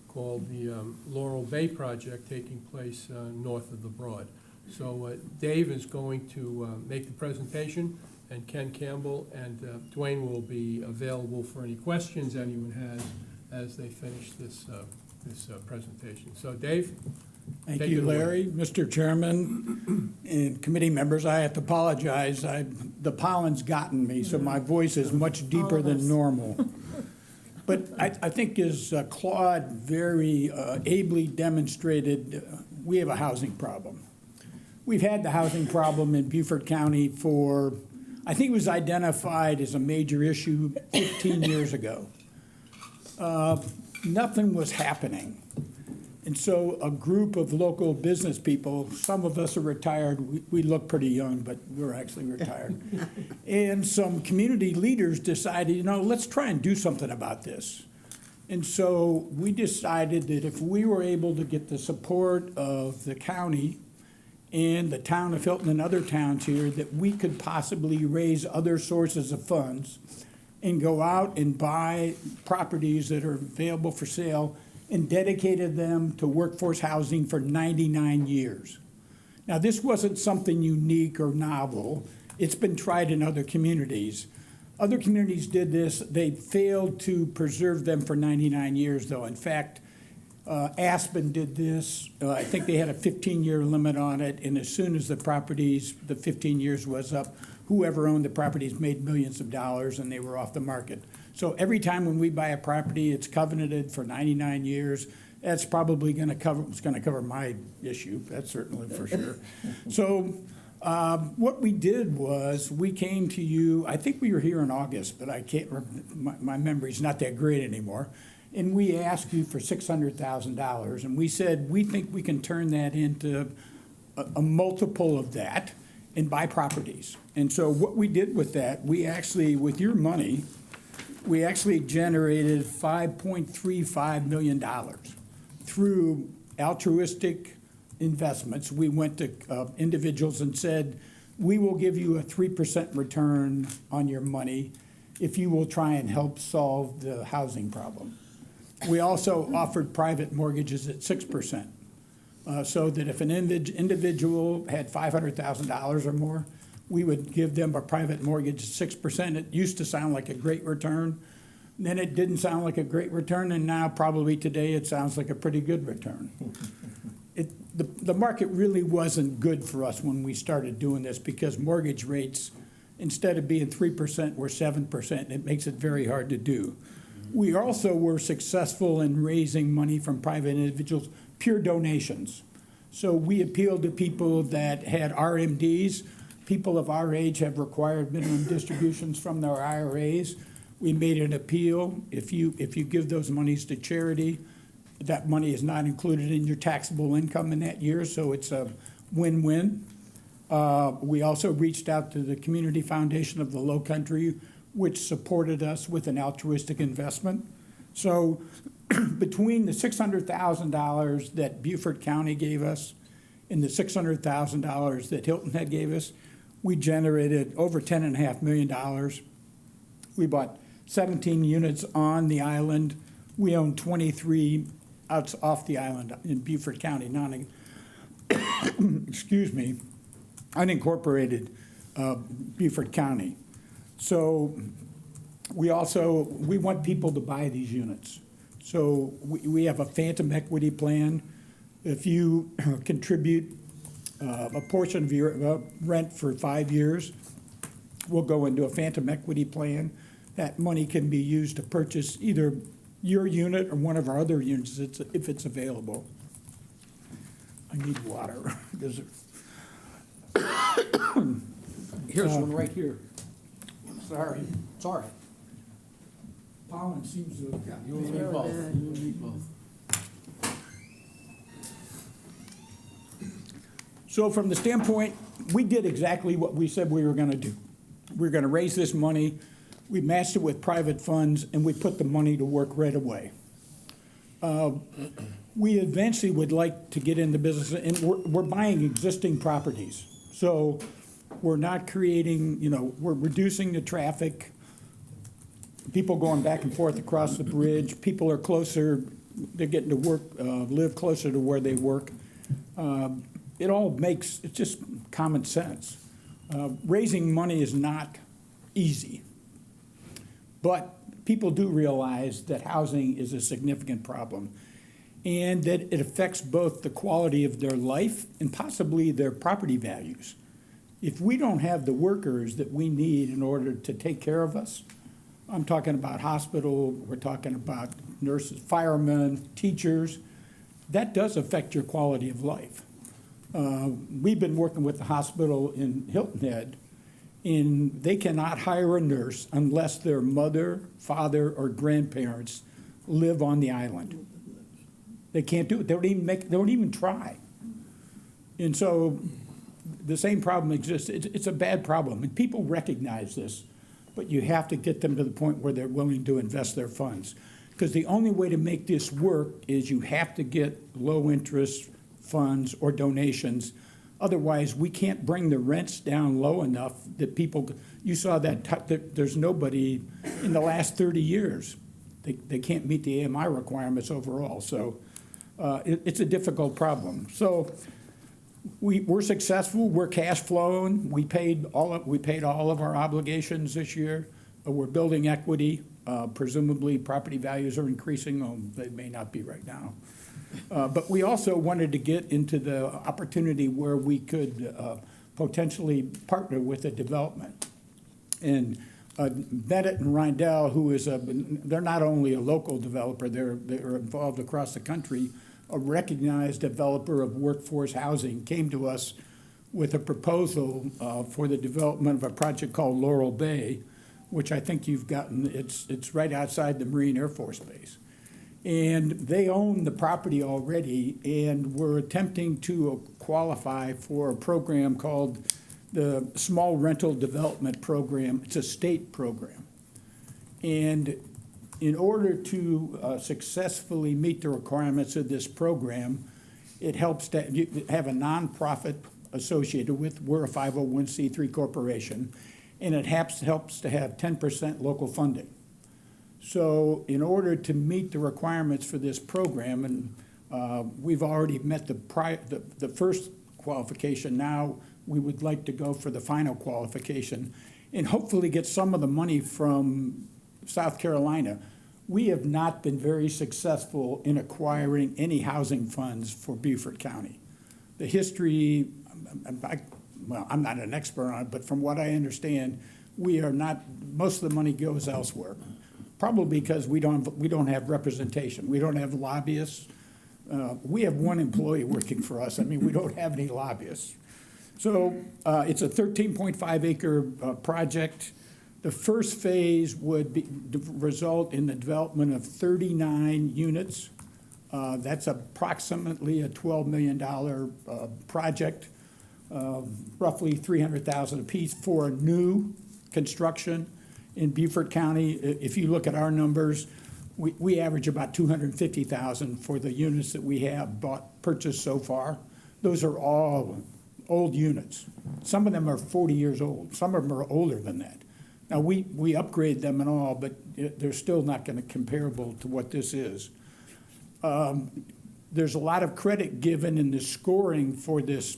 S9: called the Laurel Bay Project, taking place north of the Broad. So Dave is going to make the presentation, and Ken Campbell and Dwayne will be available for any questions anyone has as they finish this presentation. So Dave?
S2: Thank you, Larry. Mr. Chairman and committee members, I have to apologize. The pollen's gotten me, so my voice is much deeper than normal. But I think as Claude very ably demonstrated, we have a housing problem. We've had the housing problem in Beaufort County for, I think it was identified as a major issue 15 years ago. Nothing was happening. And so a group of local business people, some of us are retired, we look pretty young, but we're actually retired. And some community leaders decided, let's try and do something about this. And so we decided that if we were able to get the support of the county and the town of Hilton and other towns here, that we could possibly raise other sources of funds and go out and buy properties that are available for sale and dedicated them to workforce housing for 99 years. Now, this wasn't something unique or novel. It's been tried in other communities. Other communities did this. They failed to preserve them for 99 years, though. In fact, Aspen did this. I think they had a 15-year limit on it, and as soon as the 15 years was up, whoever owned the properties made millions of dollars, and they were off the market. So every time when we buy a property, it's covenanted for 99 years. That's probably going to cover my issue. That's certainly for sure. So what we did was we came to you. I think we were here in August, but I can't. My memory's not that great anymore. And we asked you for $600,000, and we said we think we can turn that into a multiple of that and buy properties. And so what we did with that, we actually, with your money, we actually generated $5.35 million through altruistic investments. We went to individuals and said, we will give you a 3% return on your money if you will try and help solve the housing problem. We also offered private mortgages at 6%, so that if an individual had $500,000 or more, we would give them a private mortgage at 6%. It used to sound like a great return. Then it didn't sound like a great return, and now probably today it sounds like a pretty good return. The market really wasn't good for us when we started doing this, because mortgage rates, instead of being 3%, were 7%. It makes it very hard to do. We also were successful in raising money from private individuals, pure donations. So we appealed to people that had RMDs. People of our age have required minimum distributions from their IRAs. We made an appeal. If you give those monies to charity, that money is not included in your taxable income in that year, so it's a win-win. We also reached out to the Community Foundation of the Low Country, which supported us with an altruistic investment. So between the $600,000 that Beaufort County gave us and the $600,000 that Hilton Head gave us, we generated over $10.5 million. We bought 17 units on the island. We own 23 off the island in Beaufort County, unincorporated Beaufort County. So we want people to buy these units. So we have a phantom equity plan. If you contribute a portion of your rent for 5 years, we'll go into a phantom equity plan. That money can be used to purchase either your unit or one of our other units if it's available. I need water.
S1: Here's one right here.
S2: Sorry, it's all right. Pollen seems to have gotten
S1: You and me both. You and me both.
S2: So from the standpoint, we did exactly what we said we were gonna do. We're gonna raise this money, we matched it with private funds, and we put the money to work right away. We eventually would like to get in the business, and we're buying existing properties. So we're not creating, we're reducing the traffic, people going back and forth across the bridge, people are closer, they're getting to work, live closer to where they work. It's just common sense. Raising money is not easy, but people do realize that housing is a significant problem and that it affects both the quality of their life and possibly their property values. If we don't have the workers that we need in order to take care of us, I'm talking about hospital, we're talking about nurses, firemen, teachers, that does affect your quality of life. We've been working with the hospital in Hilton Head, and they cannot hire a nurse unless their mother, father, or grandparents live on the island. They can't do it. They don't even try. And so the same problem exists. It's a bad problem, and people recognize this, but you have to get them to the point where they're willing to invest their funds. Because the only way to make this work is you have to get low-interest funds or donations. Otherwise, we can't bring the rents down low enough that people, you saw that there's nobody in the last 30 years. They can't meet the AMI requirements overall. So it's a difficult problem. So we're successful. We're cash flowing. We paid all of our obligations this year. We're building equity. Presumably, property values are increasing. Oh, they may not be right now. But we also wanted to get into the opportunity where we could potentially partner with a development. And Bennett and Rindell, they're not only a local developer, they're involved across the country. A recognized developer of workforce housing came to us with a proposal for the development of a project called Laurel Bay, which I think you've gotten. It's right outside the Marine Air Force Base. And they own the property already, and we're attempting to qualify for a program called the Small Rental Development Program. It's a state program. And in order to successfully meet the requirements of this program, it helps to have a nonprofit associated with. We're a 501c3 corporation, and it helps to have 10% local funding. So in order to meet the requirements for this program, and we've already met the first qualification, now we would like to go for the final qualification and hopefully get some of the money from South Carolina. We have not been very successful in acquiring any housing funds for Beaufort County. The history, I'm not an expert on it, but from what I understand, we are not, most of the money goes elsewhere. Probably because we don't have representation. We don't have lobbyists. We have one employee working for us. I mean, we don't have any lobbyists. So it's a 13.5 acre project. The first phase would result in the development of 39 units. That's approximately a $12 million project, roughly $300,000 apiece for new construction. In Beaufort County, if you look at our numbers, we average about $250,000 for the units that we have purchased so far. Those are all old units. Some of them are 40 years old. Some of them are older than that. Now, we upgrade them and all, but they're still not going to comparable to what this is. There's a lot of credit given in the scoring for this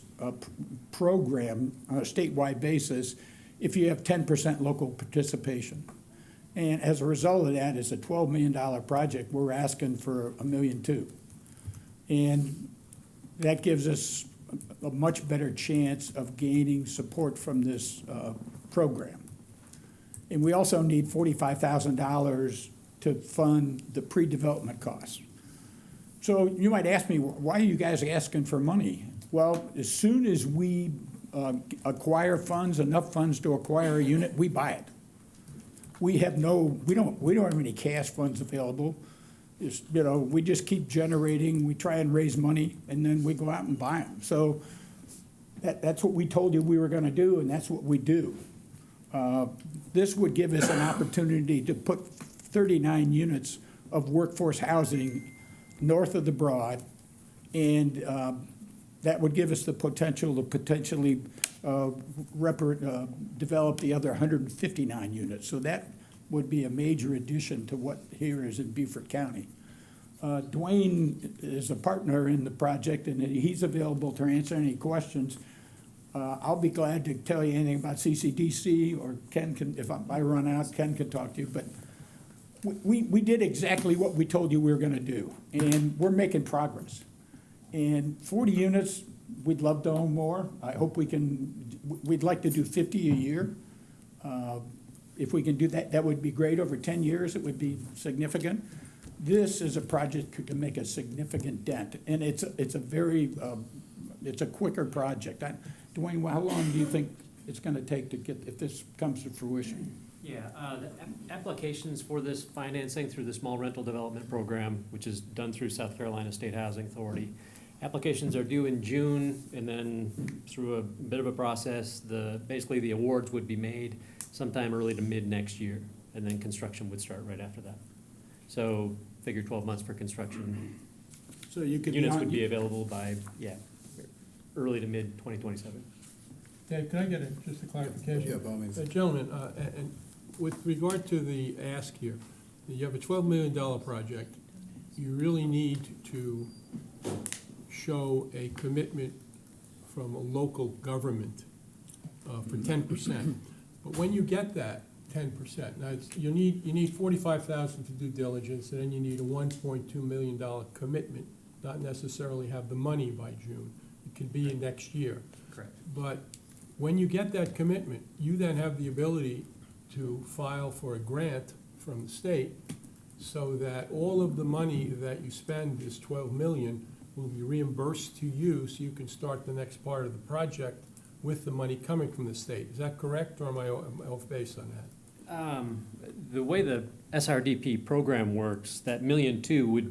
S2: program on a statewide basis if you have 10% local participation. And as a result of that, it's a $12 million project. We're asking for $1.2 million. And that gives us a much better chance of gaining support from this program. And we also need $45,000 to fund the pre-development costs. So you might ask me, why are you guys asking for money? Well, as soon as we acquire funds, enough funds to acquire a unit, we buy it. We don't have any cash funds available. It's, we just keep generating, we try and raise money, and then we go out and buy them. So that's what we told you we were gonna do, and that's what we do. This would give us an opportunity to put 39 units of workforce housing north of the Broad, and that would give us the potential to potentially develop the other 159 units. So that would be a major addition to what here is in Beaufort County. Dwayne is a partner in the project, and he's available to answer any questions. I'll be glad to tell you anything about CCDC, or Ken can, if I run out, Ken can talk to you. But we did exactly what we told you we were gonna do, and we're making progress. And 40 units, we'd love to own more. I hope we'd like to do 50 a year. If we can do that, that would be great. Over 10 years, it would be significant. This is a project that can make a significant dent, and it's a quicker project. Dwayne, how long do you think it's gonna take to get, if this comes to fruition?
S18: Yeah, the applications for this financing through the Small Rental Development Program, which is done through South Carolina State Housing Authority. Applications are due in June, and then through a bit of a process, basically the awards would be made sometime early to mid next year, and then construction would start right after that. So figure 12 months for construction.
S2: So you could
S18: Units would be available by, early to mid 2027.
S9: Dave, can I get just a clarification?
S1: Yeah, by all means.
S9: Gentlemen, and with regard to the ask here, you have a $12 million project. You really need to show a commitment from a local government for 10%. But when you get that 10%, now you need $45,000 to due diligence, and then you need a $1.2 million commitment, not necessarily have the money by June. It could be in next year.
S18: Correct.
S9: But when you get that commitment, you then have the ability to file for a grant from the state so that all of the money that you spend, this $12 million, will be reimbursed to you so you can start the next part of the project with the money coming from the state. Is that correct, or am I off base on that?
S18: The way the SRDP program works, that $1.2 million would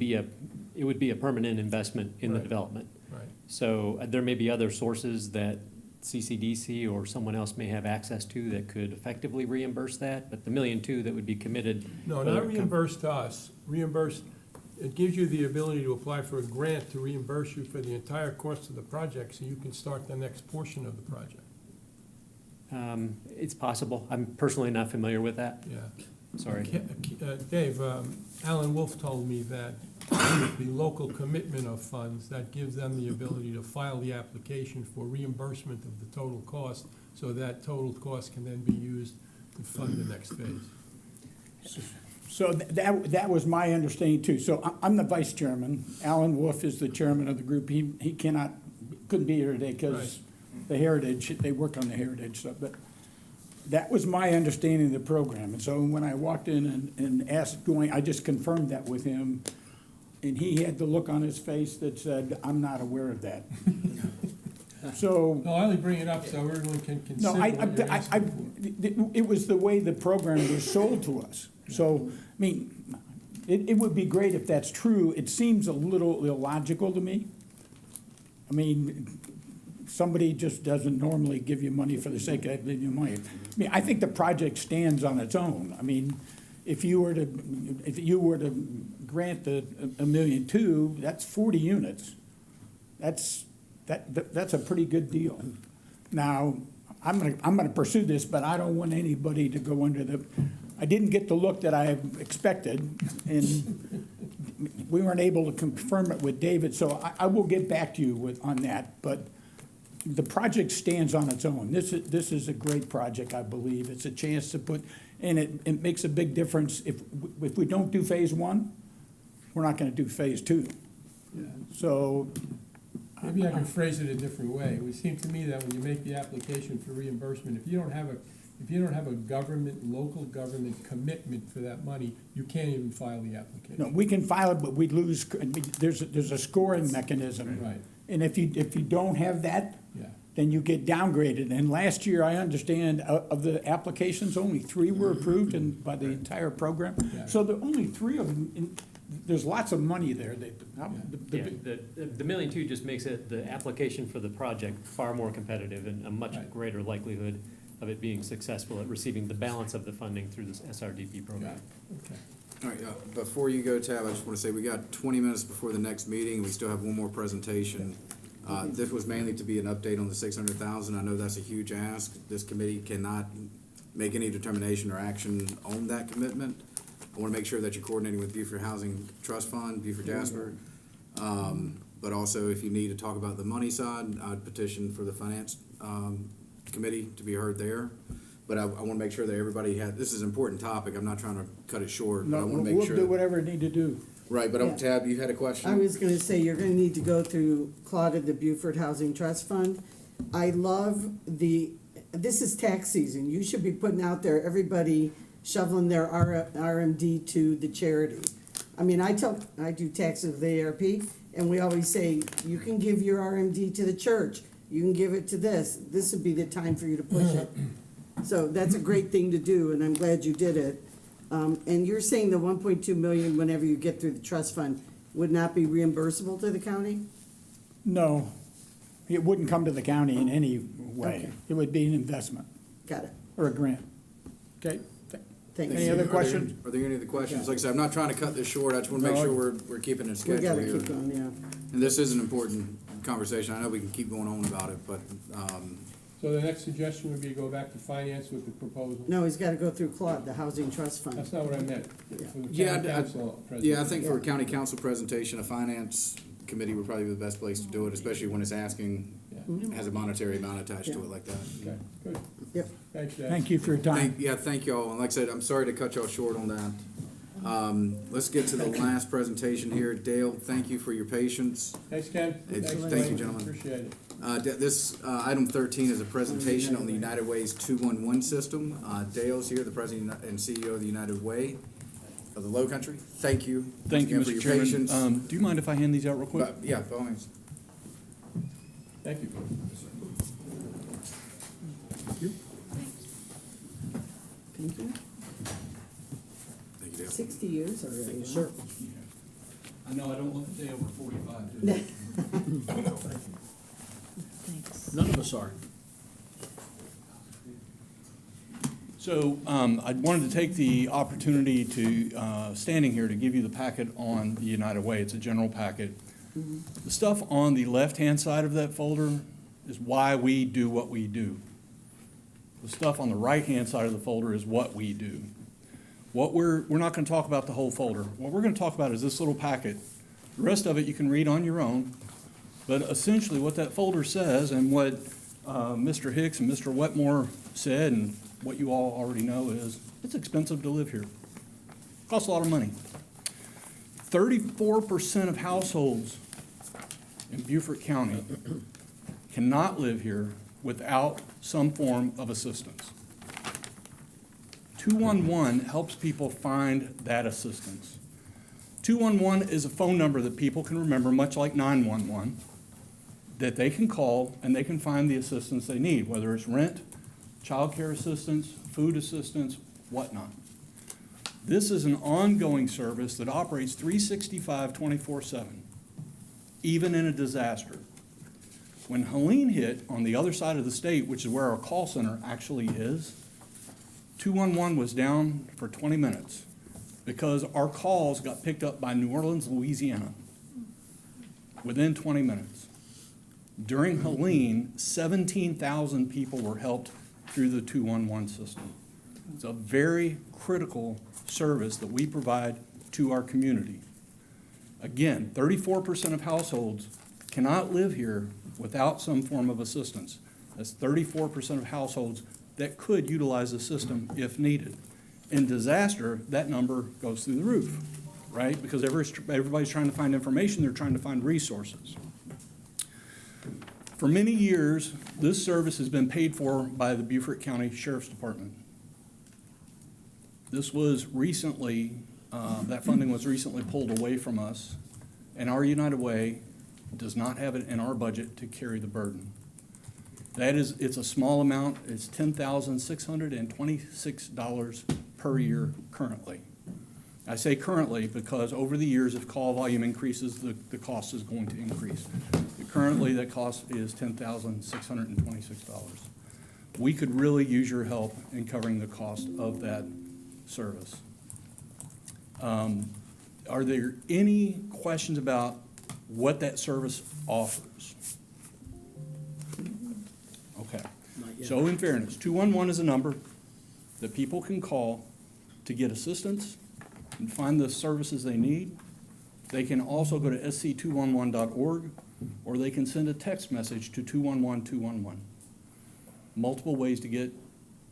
S18: be a permanent investment in the
S9: Right.
S18: development.
S9: Right.
S18: So there may be other sources that CCDC or someone else may have access to that could effectively reimburse that, but the $1.2 million that would be committed.
S9: No, not reimbursed to us. Reimbursed, it gives you the ability to apply for a grant to reimburse you for the entire cost of the project so you can start the next portion of the project.
S18: It's possible. I'm personally not familiar with that.
S9: Yeah.
S18: Sorry.
S9: Dave, Alan Wolf told me that the local commitment of funds, that gives them the ability to file the application for reimbursement of the total cost, so that total cost can then be used to fund the next phase.
S2: So that was my understanding too. So I'm the vice chairman. Alan Wolf is the chairman of the group. He couldn't be here today because the Heritage, they work on the Heritage stuff. But that was my understanding of the program. And so when I walked in and asked Dwayne, I just confirmed that with him. And he had the look on his face that said, I'm not aware of that. So.
S9: No, I only bring it up so everyone can consider
S2: No,
S9: what you're asking for.
S2: it was the way the program was sold to us. So, I mean, it would be great if that's true. It seems a little illogical to me. I mean, somebody just doesn't normally give you money for the sake of giving you money. I mean, I think the project stands on its own. I mean, if you were to grant the $1.2 million, that's 40 units. That's a pretty good deal. Now, I'm gonna pursue this, but I don't want anybody to go under the. I didn't get the look that I expected, and we weren't able to confirm it with David. So I will get back to you on that. But the project stands on its own. This is a great project, I believe. It's a chance to put, and it makes a big difference. If we don't do phase one, we're not gonna do phase two. So,
S9: Maybe I can phrase it a different way. It would seem to me that when you make the application for reimbursement, if you don't have a government, local government commitment for that money, you can't even file the application.
S2: no, we can file it, but we lose, there's a scoring mechanism.
S9: Right,
S2: And if you don't have that,
S9: yeah.
S2: then you get downgraded. And last year, I understand, of the applications, only 3 were approved and by the entire program.
S9: Yeah.
S2: So there are only 3 of them, there's lots of money there.
S18: Yeah, the $1.2 million just makes it, the application for the project far more competitive and a much
S9: Right.
S18: greater likelihood of it being successful at receiving the balance of the funding through this SRDP program.
S9: Okay.
S1: All right, before you go, Tab, I just want to say we got 20 minutes before the next meeting, and we still have one more presentation. This was mainly to be an update on the 600,000. I know that's a huge ask. This committee cannot make any determination or action on that commitment. I want to make sure that you're coordinating with Beaufort Housing Trust Fund, Beaufort Jasper. But also, if you need to talk about the money side, I'd petition for the finance committee to be heard there. But I want to make sure that everybody this is an important topic. I'm not trying to cut it short, but I
S2: No,
S1: want to make
S2: we'll
S1: sure.
S2: do whatever we need to do.
S1: Right, but
S4: Yeah.
S1: Tab, you had a question?
S4: I was gonna say, you're gonna need to go through Claude of the Beaufort Housing Trust Fund. I love this is tax season. You should be putting out there, everybody shoveling their RMD to the charity. I mean, I do taxes with the ARP, and we always say, you can give your RMD to the church. You can give it to this. This would be the time for you to push it. So that's a great thing to do, and I'm glad you did it. And you're saying the 1.2 million, whenever you get through the trust fund, would not be reimbursable to the county?
S2: No, it wouldn't come to the county in any way.
S4: Okay.
S2: It would be an investment
S4: Got it.
S2: or a grant. Okay?
S4: Thank
S2: Any
S4: you.
S2: other questions?
S1: Are there any other questions? Like I said, I'm not trying to cut this short. I just want to make
S2: No.
S1: sure we're keeping a
S4: We
S1: schedule
S4: gotta
S1: here.
S4: keep going, yeah.
S1: And this is an important conversation. I know we can keep going on about it, but,
S9: So the next suggestion would be to go back to finance with the proposal?
S4: No, he's gotta go through Claude, the Housing Trust Fund.
S9: That's not what I meant. For the
S1: Yeah,
S9: county council president.
S1: yeah, I think for a county council presentation, a finance committee would probably be the best place to do it, especially when it's asking,
S9: Yeah.
S1: has a monetary amount attached to it like that.
S9: Okay, good.
S4: Yep.
S9: Thanks, Dad.
S2: Thank you for your time.
S1: Thank y'all. And like I said, I'm sorry to cut y'all short on that. Let's get to the last presentation here. Dale, thank you for your patience.
S9: Thanks, Ken.
S1: Thank
S9: Thanks,
S1: you,
S9: Elaine.
S1: gentlemen.
S9: Appreciate it.
S1: This, item 13 is a presentation on the United Way's 211 system. Dale's here, the president and CEO of the United Way of the Low Country. Thank you.
S19: Thank you,
S1: once again,
S19: Mr.
S1: for your
S19: Chairman.
S1: patience.
S19: Do you mind if I hand these out real quick?
S1: Yeah, by all means.
S9: Thank you.
S4: Thank you.
S1: Thank you, Dale.
S4: 60 years already. huh?
S19: Sure. I know I don't look a day over 45, do I?
S8: None of us are.
S19: So I wanted to take the opportunity to, standing here, to give you the packet on the United Way. It's a general packet. The stuff on the left-hand side of that folder is why we do what we do. The stuff on the right-hand side of the folder is what we do. We're not going to talk about the whole folder. What we're going to talk about is this little packet. The rest of it you can read on your own. But essentially what that folder says and what Mr. Hicks and Mr. Wetmore said and what you all already know is it's expensive to live here. It costs a lot of money. 34% of households in Beaufort County cannot live here without some form of assistance. 211 helps people find that assistance. 211 is a phone number that people can remember, much like 911, that they can call and they can find the assistance they need, whether it's rent, child care assistance, food assistance, whatnot. This is an ongoing service that operates 365, 24/7, even in a disaster. When Helene hit on the other side of the state, which is where our call center actually is, 211 was down for 20 minutes because our calls got picked up by New Orleans, Louisiana, within 20 minutes. During Helene, 17,000 people were helped through the 211 system. It's a very critical service that we provide to our community. Again, 34% of households cannot live here without some form of assistance. That's 34% of households that could utilize the system if needed. In disaster, that number goes through the roof, right? Because everybody's trying to find information, they're trying to find resources. For many years, this service has been paid for by the Beaufort County Sheriff's Department. This was recently, that funding was recently pulled away from us, and our United Way does not have it in our budget to carry the burden. That is, it's a small amount, it's $10,626 per year currently. I say currently because over the years, if call volume increases, the cost is going to increase. Currently, that cost is $10,626. We could really use your help in covering the cost of that service. Are there any questions about what that service offers? Okay. So in fairness, 211 is a number that people can call to get assistance and find the services they need. They can also go to sc211.org, or they can send a text message to 211-211. Multiple ways to get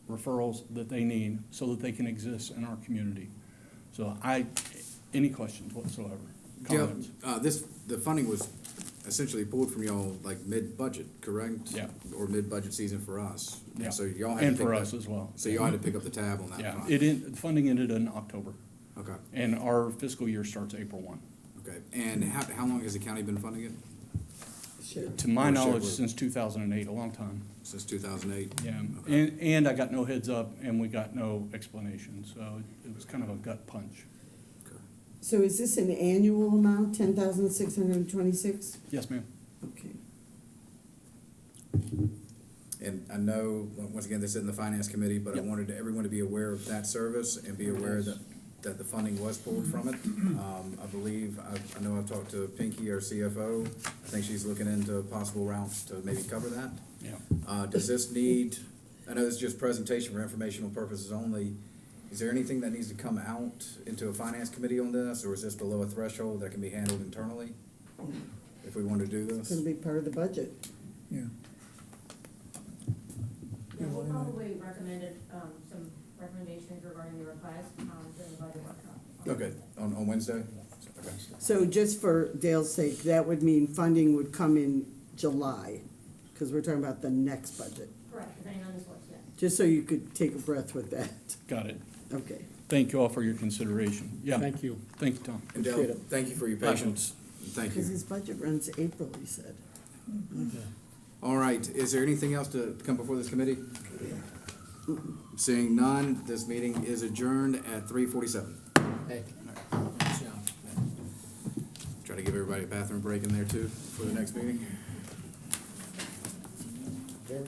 S19: referrals that they need so that they can exist in our community. So any questions whatsoever? Comments?
S1: The funding was essentially pulled from y'all like mid-budget, correct?
S19: Yeah.
S1: Or mid-budget season for us.
S19: Yeah.
S1: So y'all had
S19: And
S1: to
S19: for
S1: pick
S19: us
S1: that-
S19: as well.
S1: So y'all had to pick up the tab on that.
S19: Yeah,
S1: fund.
S19: funding ended in October.
S1: Okay.
S19: And our fiscal year starts April 1.
S1: Okay. And how long has the county been funding it?
S19: To my
S1: Or
S19: knowledge,
S1: Sherwood?
S19: since 2008, a long time.
S1: Since 2008?
S19: Yeah,
S1: Okay.
S19: and I got no heads up and we got no explanation, so it was kind of a gut punch.
S4: So is this an annual amount, 10,626?
S19: Yes, ma'am.
S4: Okay.
S1: And I know, once again, this is in the finance committee, but I
S19: Yep.
S1: wanted everyone to be aware of that service and be aware that the funding was pulled from it. I believe, I know I've talked to Pinky, our CFO. I think she's looking into possible routes to maybe cover that.
S19: Yeah.
S1: Does this need, I know this is just presentation for informational purposes only. Is there anything that needs to come out into a finance committee on this, or is this below a threshold that can be handled internally? If we want to do
S4: It's gonna
S1: this?
S4: be part of the budget.
S2: Yeah.
S20: Yeah, we'll probably recommended, some recommendations regarding the request, during the budget workshop.
S1: Okay, on Wednesday? Okay.
S4: So just for Dale's sake, that would mean funding would come in July, because we're talking about the next budget.
S20: Correct, depending on this works, yes.
S4: Just so you could take a breath with that.
S19: Got it.
S4: Okay.
S19: Thank you all for your consideration. Yeah.
S8: Thank you.
S19: Thank you, Tom.
S1: And Dale, thank you for your patience. Thank
S4: Because
S1: you.
S4: his budget runs April, he said.
S1: All right, is there anything else to come before this committee? Seeing none, this meeting is adjourned at 3:47.
S8: Hey.
S1: Try to give everybody a bathroom break in there too for the next meeting.
S8: Very-